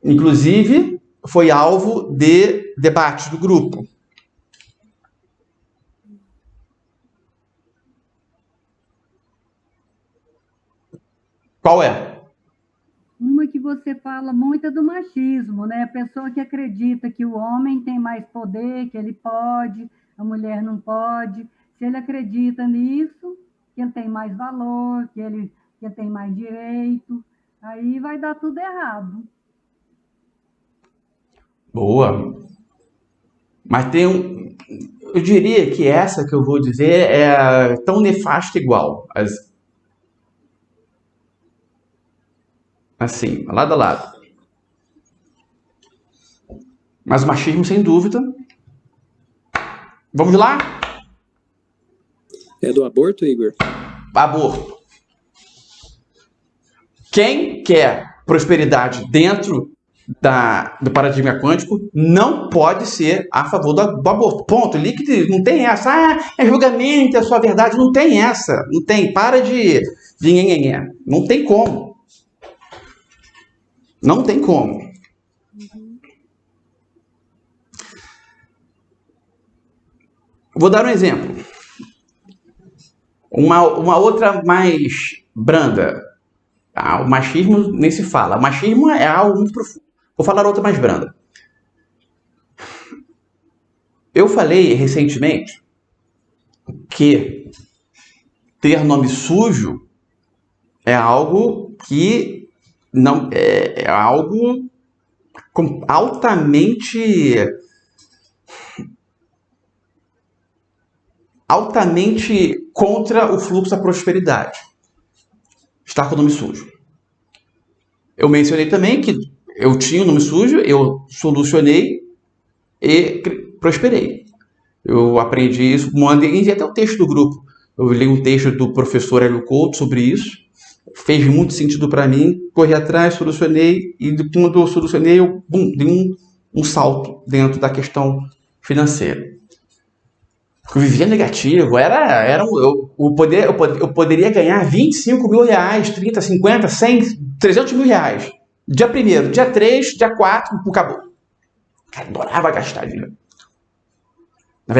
Inclusive, foi alvo de debates do grupo. Qual é? Uma que você fala muito é do machismo, né? A pessoa que acredita que o homem tem mais poder, que ele pode, a mulher não pode. Se ele acredita nisso, que ele tem mais valor, que ele tem mais direito, aí vai dar tudo errado. Boa. Mas eu diria que essa que eu vou dizer é tão nefasta igual. Assim, lado a lado. Mas o machismo, sem dúvida. Vamos lá? É do aborto, Igor? Aborto. Quem quer prosperidade dentro do paradigma quântico não pode ser a favor do aborto. Ponto. Líquido, não tem essa. É julgamento, é sua verdade. Não tem essa. Não tem. Para de nhenhenhé. Não tem como. Não tem como. Vou dar um exemplo. Uma outra mais branda. O machismo nem se fala. O machismo é algo muito profundo. Vou falar outra mais branda. Eu falei recentemente que ter nome sujo é algo que não é algo altamente contra o fluxo da prosperidade. Estar com o nome sujo. eu mencionei também que eu tinha um nome sujo, eu solucionei e prosperei. Eu aprendi isso, enviei até o texto do grupo. Eu li um texto do professor Hélio Couto sobre isso, fez muito sentido para mim, corri atrás, solucionei, e quando eu solucionei, eu dei um salto dentro da questão financeira. Eu vivia negativo, eu poderia ganhar 25 mil reais, 30, 50, 100, 300 mil reais. Dia 1º, dia 3, dia 4, acabou. Cara, adorava gastar dinheiro. Na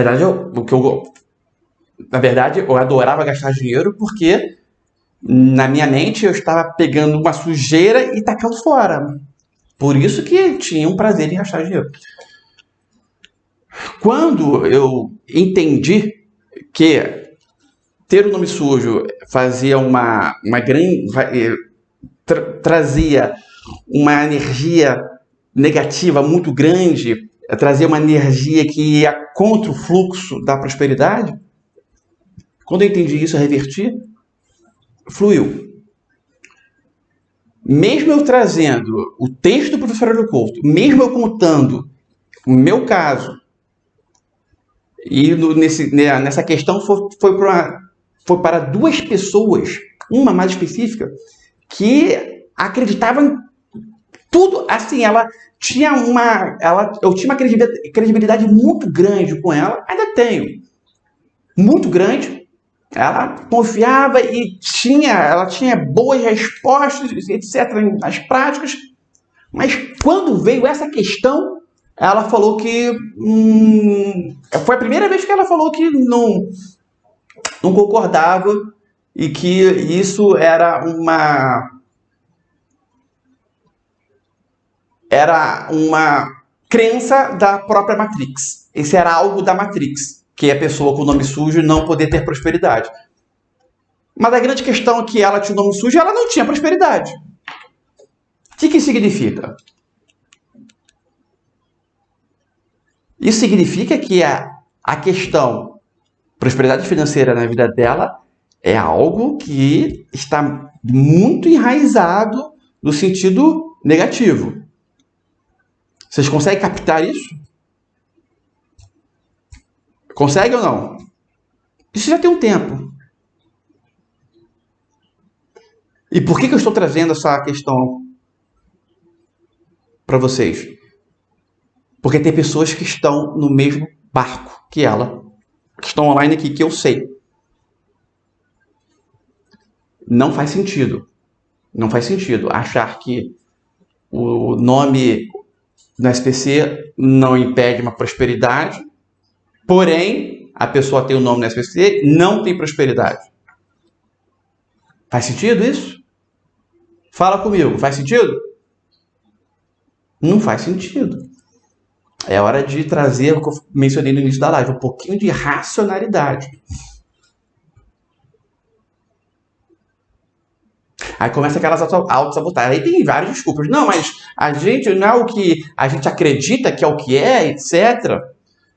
verdade, eu adorava gastar dinheiro porque na minha mente eu estava pegando uma sujeira e tacando fora. Por isso que tinha um prazer em gastar dinheiro. Quando eu entendi que ter o nome sujo fazia trazia uma energia negativa muito grande, trazia uma energia que ia contra o fluxo da prosperidade, quando eu entendi isso, eu reverti, fluiu. Mesmo eu trazendo o texto do professor Hélio Couto, mesmo eu contando o meu caso, e nessa questão foi para duas pessoas, uma mais específica, que acreditava em tudo, assim, eu tinha uma credibilidade muito grande com ela, ainda tenho, muito grande. Ela confiava e ela tinha boas respostas, etc., nas práticas, mas quando veio essa questão, ela falou que foi a primeira vez que ela falou que não concordava e que isso era uma crença da própria Matrix. Isso era algo da Matrix, que a pessoa com o nome sujo não poder ter prosperidade. Mas a grande questão é que ela tinha o nome sujo e ela não tinha prosperidade. O que significa? Isso significa que a questão prosperidade financeira na vida dela é algo que está muito enraizado no sentido negativo. Vocês conseguem captar isso? Consegue ou não? Isso já tem um tempo. E por que eu estou trazendo essa questão para vocês? Porque tem pessoas que estão no mesmo barco que ela, que estão online aqui, que eu sei. Não faz sentido. Não faz sentido achar que o nome no SPC não impede uma prosperidade, porém, a pessoa tem o nome no SPC, não tem prosperidade. Faz sentido isso? Fala comigo, faz sentido? Não faz sentido. É hora de trazer o que eu mencionei no início da live, um pouquinho de racionalidade. Aí começa aquelas autossabotagens. Aí tem várias desculpas. Não, mas a gente não é o que a gente acredita que é o que é, etc.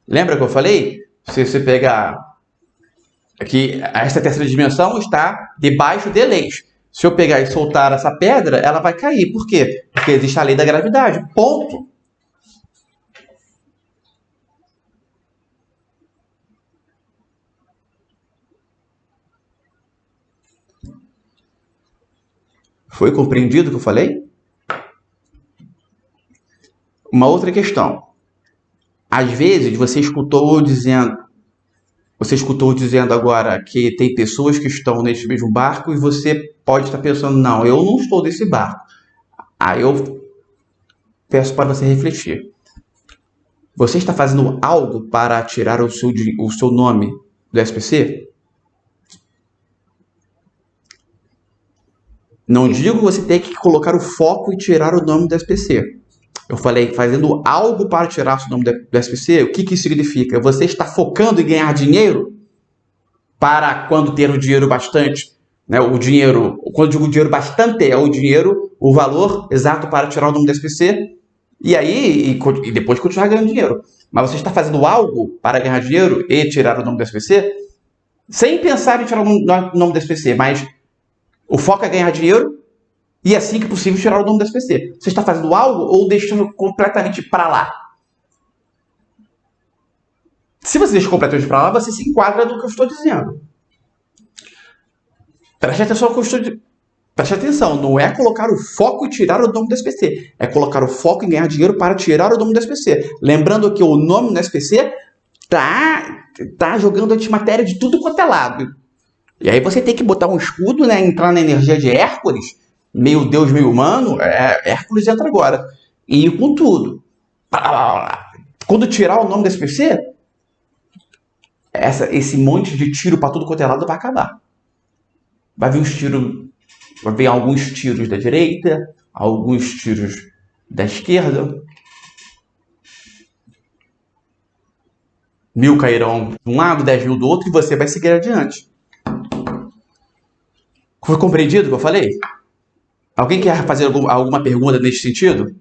Lembra que eu falei? Se você pegar aqui, essa terceira dimensão está debaixo de leis. Se eu pegar e soltar essa pedra, ela vai cair. Por quê? Porque existe a lei da gravidade. Ponto. Foi compreendido o que eu falei? Uma outra questão. Às vezes você escutou dizendo agora que tem pessoas que estão nesse mesmo barco e você pode estar pensando, não, eu não estou nesse barco. Aí eu peço para você refletir. Você está fazendo algo para tirar o seu nome do SPC? Não digo que você tem que colocar o foco e tirar o nome do SPC. Eu falei, fazendo algo para tirar o nome do SPC, o que isso significa? Você está focando em ganhar dinheiro para quando ter o dinheiro bastante, né? O dinheiro, quando eu digo dinheiro bastante, é o dinheiro, o valor exato para tirar o nome do SPC, e depois continuar ganhando dinheiro. Mas você está fazendo algo para ganhar dinheiro e tirar o nome do SPC, sem pensar em tirar o nome do SPC, mas o foco é ganhar dinheiro, E assim que possível tirar o nome do SPC. Você está fazendo algo ou deixando completamente para lá? Se você deixa completamente para lá, você se enquadra no que eu estou dizendo. Preste atenção no que eu estou dizendo. Preste atenção, não é colocar o foco e tirar o nome do SPC. É colocar o foco em ganhar dinheiro para tirar o nome do SPC. Lembrando que o nome do SPC tá jogando antimatéria de tudo quanto é lado. E aí você tem que botar um escudo, né? Entrar na energia de Hércules. Meio deus, meio humano. Hércules entra agora. E ir com tudo. Quando tirar o nome do SPC, esse monte de tiro para tudo quanto é lado vai acabar. Vai vir uns tiros... Vai vir alguns tiros da direita, alguns tiros da esquerda. 1000 cairão de um lado, 10.000 do outro, e você vai seguir adiante. Foi compreendido o que eu falei? Alguém quer fazer alguma pergunta nesse sentido?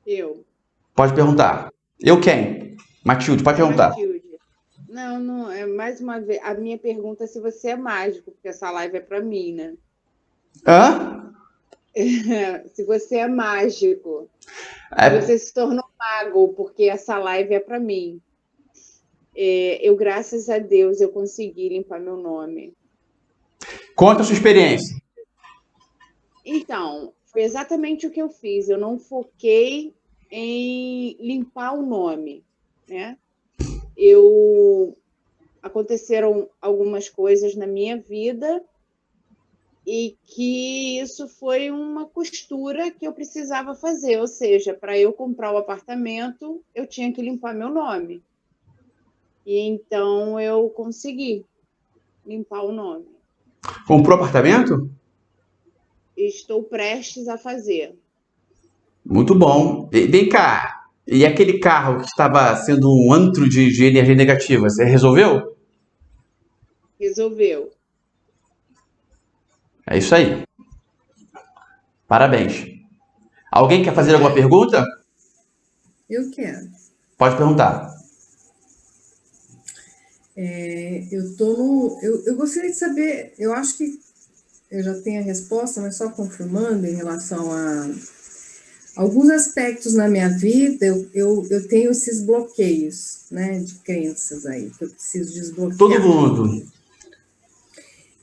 Eu. Pode perguntar. Eu quem? Matilde, pode perguntar. Matilde. Não, é mais uma vez. A minha pergunta é se você é mágico, porque essa live é para mim, né? Hã? Se você é mágico. Se você se tornou mago, porque essa live é para mim. Eu, graças a Deus, eu consegui limpar meu nome. Conta a sua experiência. Então, foi exatamente o que eu fiz. Eu não foquei em limpar o nome, né? Aconteceram algumas coisas na minha vida e que isso foi uma costura que eu precisava fazer. Ou seja, para eu comprar o apartamento, eu tinha que limpar meu nome. E então eu consegui limpar o nome. Comprou apartamento? Estou prestes a fazer. Muito bom. Vem cá. E aquele carro que estava sendo um antro de energia negativa, você resolveu? Resolveu. É isso aí. Parabéns. Alguém quer fazer alguma pergunta? Eu quero. Pode perguntar. Eu gostaria de saber, eu acho que eu já tenho a resposta, mas só confirmando em relação a alguns aspectos na minha vida, eu tenho esses bloqueios, né, de crenças aí, que eu preciso desbloquear. Todo mundo.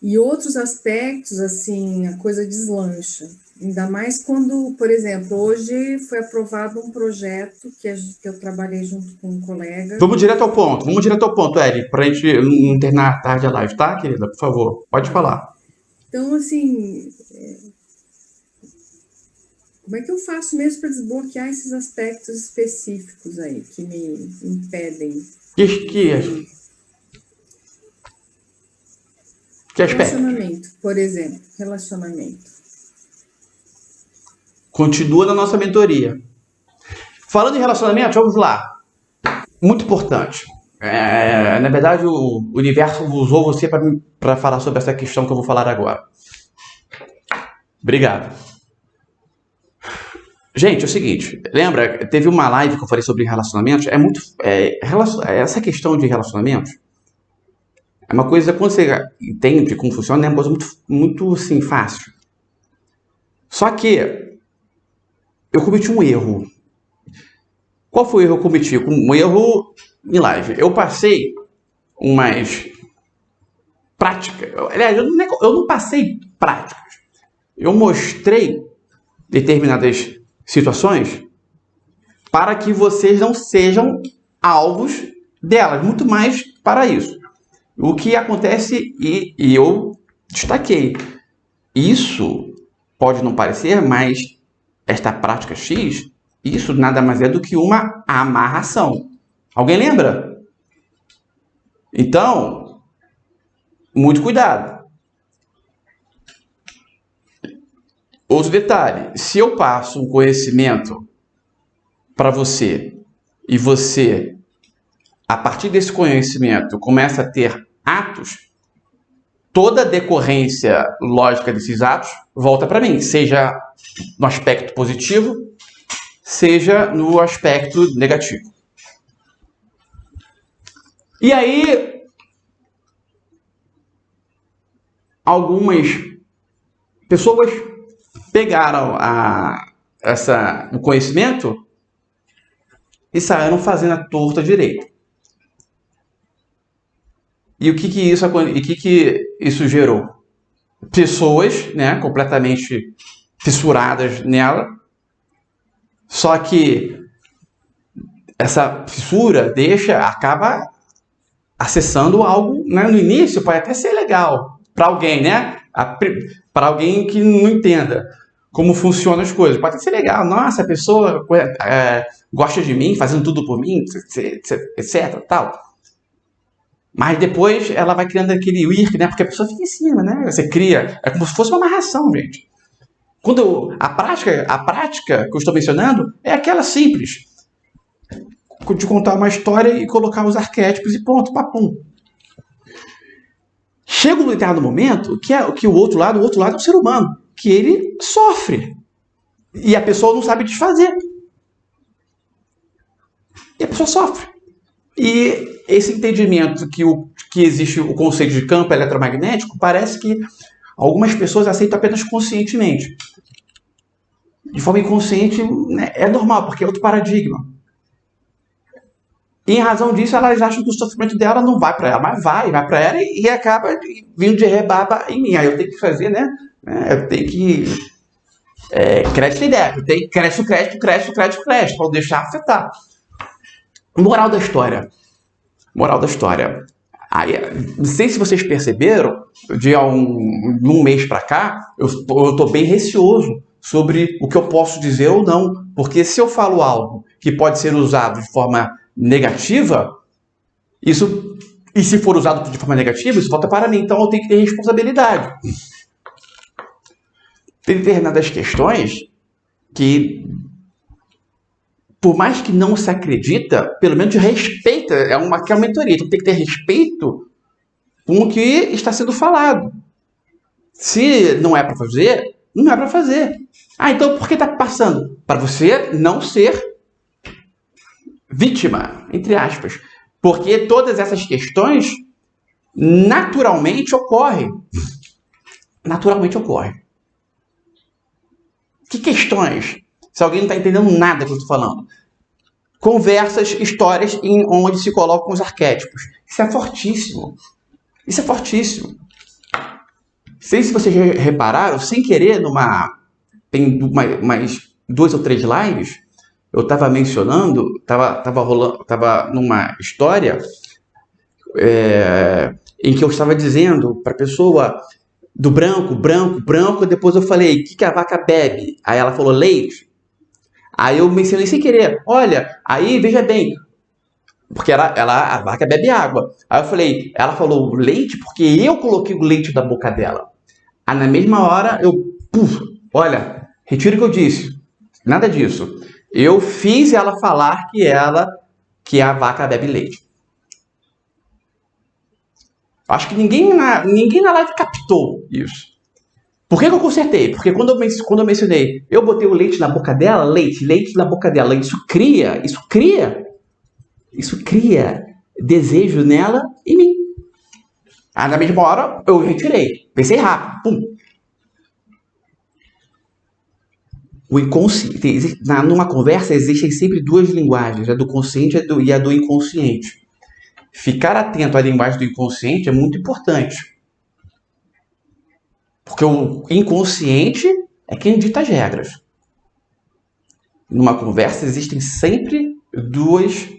E outros aspectos, assim, a coisa deslancha. Ainda mais quando, por exemplo, hoje foi aprovado um projeto que eu trabalhei junto com um colega. Vamos direto ao ponto, Eri, para a gente não terminar tarde a live, tá, querida? Por favor, pode falar. Então, assim, como é que eu faço mesmo para desbloquear esses aspectos específicos aí que me impedem? Que aspecto? Relacionamento, por exemplo, relacionamento. Continua na nossa mentoria. Falando em relacionamento, vamos lá. Muito importante. Na verdade, o universo usou você para falar sobre essa questão que eu vou falar agora. Obrigado. Gente, é o seguinte. Lembra, teve uma live que eu falei sobre relacionamentos. Essa questão de relacionamentos é uma coisa, quando você entende como funciona, é uma coisa muito assim, fácil. Só que eu cometi um erro. Qual foi o erro que eu cometi? Um erro em live. Eu passei umas práticas. Aliás, eu não passei práticas. Eu mostrei determinadas situações para que vocês não sejam alvos delas. Muito mais para isso. O que acontece, e eu destaquei, isso pode não parecer, mas esta prática X, isso nada mais é do que uma amarração. Alguém lembra? Então, muito cuidado. Outro detalhe, se eu passo um conhecimento para você e você, a partir desse conhecimento, começa a ter atos, toda a decorrência lógica desses atos volta para mim, seja no aspecto positivo, seja no aspecto negativo. E aí, algumas pessoas pegaram o conhecimento e saíram fazendo a torta direita. E o que isso gerou? Pessoas, né, completamente fissuradas nela, só que essa fissura acaba acessando algo, né, no início pode até ser legal para alguém, né? Para alguém que não entenda como funcionam as coisas. Pode ser legal. Nossa, a pessoa gosta de mim, fazendo tudo por mim, etc. Tal. Mas depois ela vai criando aquele IRC, né? Porque a pessoa fica em cima, né? Você cria. É como se fosse uma amarração, gente. A prática que eu estou mencionando é aquela simples. De contar uma história e colocar os arquétipos e ponto, papum. Chega um determinado momento que o outro lado é um ser humano, que ele sofre. E a pessoa não sabe desfazer. E a pessoa sofre. E esse entendimento que existe o conceito de campo eletromagnético, parece que algumas pessoas aceitam apenas conscientemente. De forma inconsciente, né, é normal, porque é outro paradigma. E em razão disso, elas acham que o sofrimento dela não vai para ela, mas vai para ela e acaba vindo de rebaba em mim. Aí eu tenho que fazer, né? Eu tenho que... crédito e débito. Crédito, para não deixar afetar. Moral da história. Aí, não sei se vocês perceberam, de um mês para cá, eu estou bem receoso sobre o que eu posso dizer ou não. Porque se eu falo algo que pode ser usado de forma negativa, e se for usado de forma negativa, isso volta para mim, então eu tenho que ter responsabilidade. Tem determinadas questões que, por mais que não se acredita, pelo menos respeita, é uma mentoria, então tem que ter respeito com o que está sendo falado. Se não é para fazer, não é para fazer. Então por que está passando? Para você não ser vítima, entre aspas. Porque todas essas questões naturalmente ocorrem. Que questões? Se alguém não está entendendo nada que eu estou falando. Conversas, histórias onde se colocam os arquétipos. Isso é fortíssimo. Não sei se vocês repararam, sem querer, tem umas 2 ou 3 lives, eu estava mencionando, estava numa história em que eu estava dizendo para a pessoa do branco, depois eu falei, o que a vaca bebe? Aí ela falou, leite. Aí eu mencionei sem querer, olha, aí veja bem, porque a vaca bebe água. Aí eu falei, ela falou leite porque eu coloquei o leite da boca dela. Aí na mesma hora olha, retiro o que eu disse, nada disso. Eu fiz ela falar que a vaca bebe leite. Acho que ninguém na live captou isso. Por que eu consertei? Porque quando eu mencionei, eu botei o leite na boca dela, leite na boca dela, isso cria desejo nela e em mim. Aí na mesma hora eu retirei, pensei rápido, pum. O inconsciente, numa conversa existem sempre 2 linguagens, a do consciente e a do inconsciente. Ficar atento à linguagem do inconsciente é muito importante. Porque o inconsciente é quem dita as regras. Numa conversa existem sempre 2...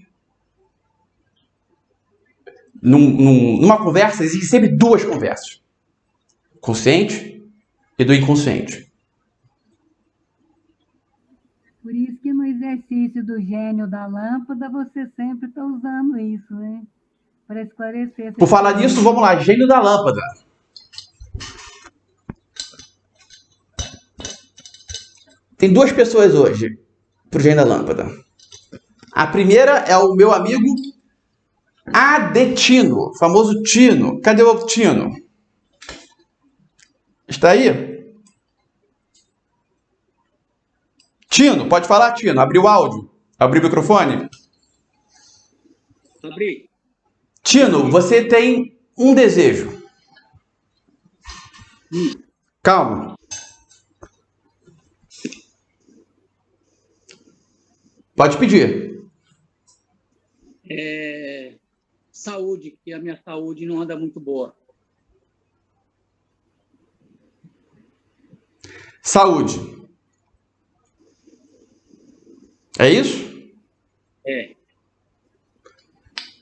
Numa conversa existem sempre 2 conversas. Consciente e do inconsciente. Por isso que no exercício do gênio da lâmpada, você sempre está usando isso, né? Para esclarecer. Por falar nisso, vamos lá, gênio da lâmpada. Tem 2 pessoas hoje pro gênio da lâmpada. A primeira é o meu amigo Adetino, famoso Tino. Cadê o Tino? Está aí? Tino, pode falar, Tino. Abriu o áudio. Abriu o microfone. Abri. Tino, você tem um desejo. Calma. Pode pedir. Saúde, que a minha saúde não anda muito boa. Saúde. É isso? É.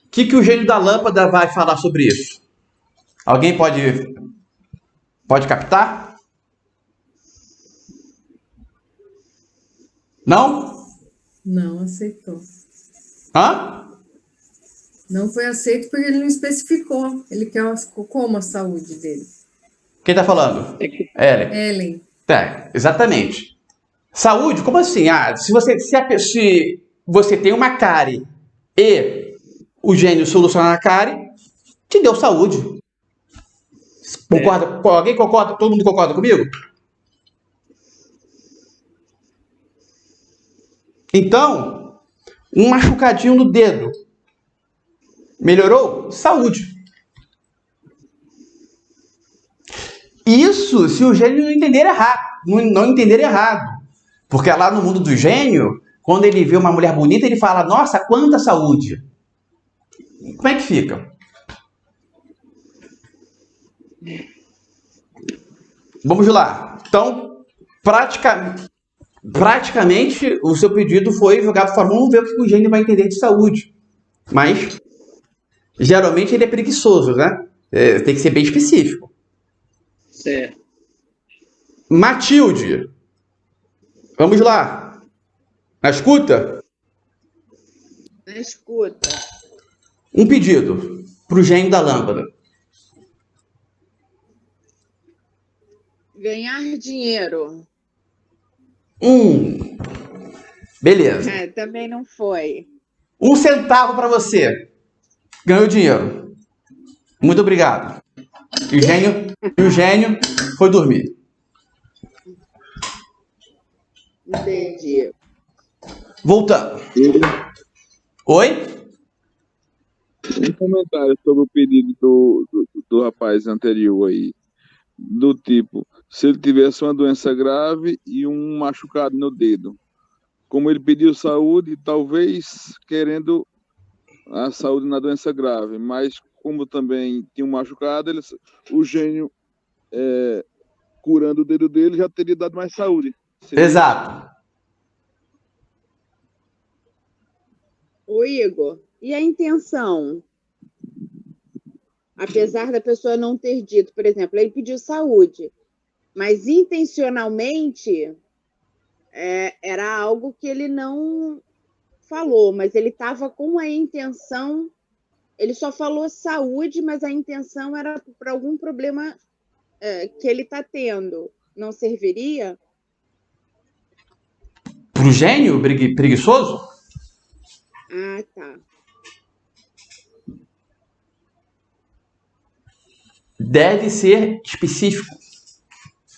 O que o gênio da lâmpada vai falar sobre isso? Alguém pode captar? Não? Não aceitou. Hã? Não foi aceito porque ele não especificou. Ele quer como a saúde dele. Quem tá falando? Ellen. Ellen. Exatamente. Saúde, como assim? Se você tem uma cárie e o gênio soluciona a cárie, te deu saúde. Concorda? Alguém concorda? Todo mundo concorda comigo? Então, um machucadinho no dedo. Melhorou? Saúde. Isso se o gênio não entender errado. Não entender errado. Porque lá no mundo do gênio, quando ele vê uma mulher bonita, ele fala, nossa, quanta saúde. Como é que fica? Vamos lá. Então, praticamente, o seu pedido foi jogado fora. Vamos ver o que o gênio vai entender de saúde. Mas, geralmente, ele é preguiçoso, né? Tem que ser bem específico. Certo. Matilde. Vamos lá. Na escuta? Na escuta. Um pedido para o gênio da lâmpada. Ganhar dinheiro. Beleza. Também não foi. 1 centavo para você. Ganhou dinheiro. Muito obrigado. E o gênio foi dormir. Entendi. Voltando. Oi? Um comentário sobre o pedido do rapaz anterior aí. Do tipo, se ele tivesse uma doença grave e um machucado no dedo. Como ele pediu saúde, talvez querendo a saúde na doença grave, mas como também tinha um machucado, o gênio curando o dedo dele já teria dado mais saúde. Exato. Ô, Igor, e a intenção? Apesar da pessoa não ter dito, por exemplo, ele pediu saúde, mas intencionalmente era algo que ele não falou, mas ele estava com a intenção, ele só falou saúde, mas a intenção era para algum problema que ele está tendo. Não serviria? Pro gênio preguiçoso? Ah, tá. Deve ser específico.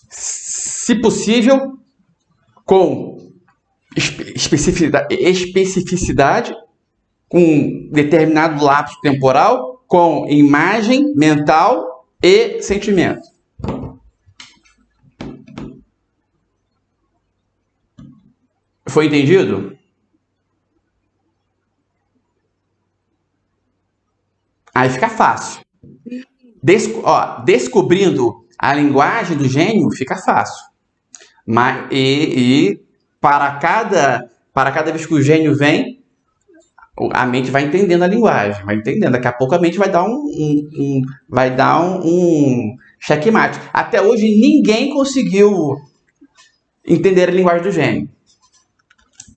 Se possível, com especificidade, com determinado lapso temporal, com imagem mental e sentimento. Foi entendido? Aí fica fácil. Descobrindo a linguagem do gênio, fica fácil. Mas, para cada vez que o gênio vem, a mente vai entendendo a linguagem, vai entendendo. Daqui a pouco a mente vai dar um checkmate. Até hoje ninguém conseguiu entender a linguagem do gênio.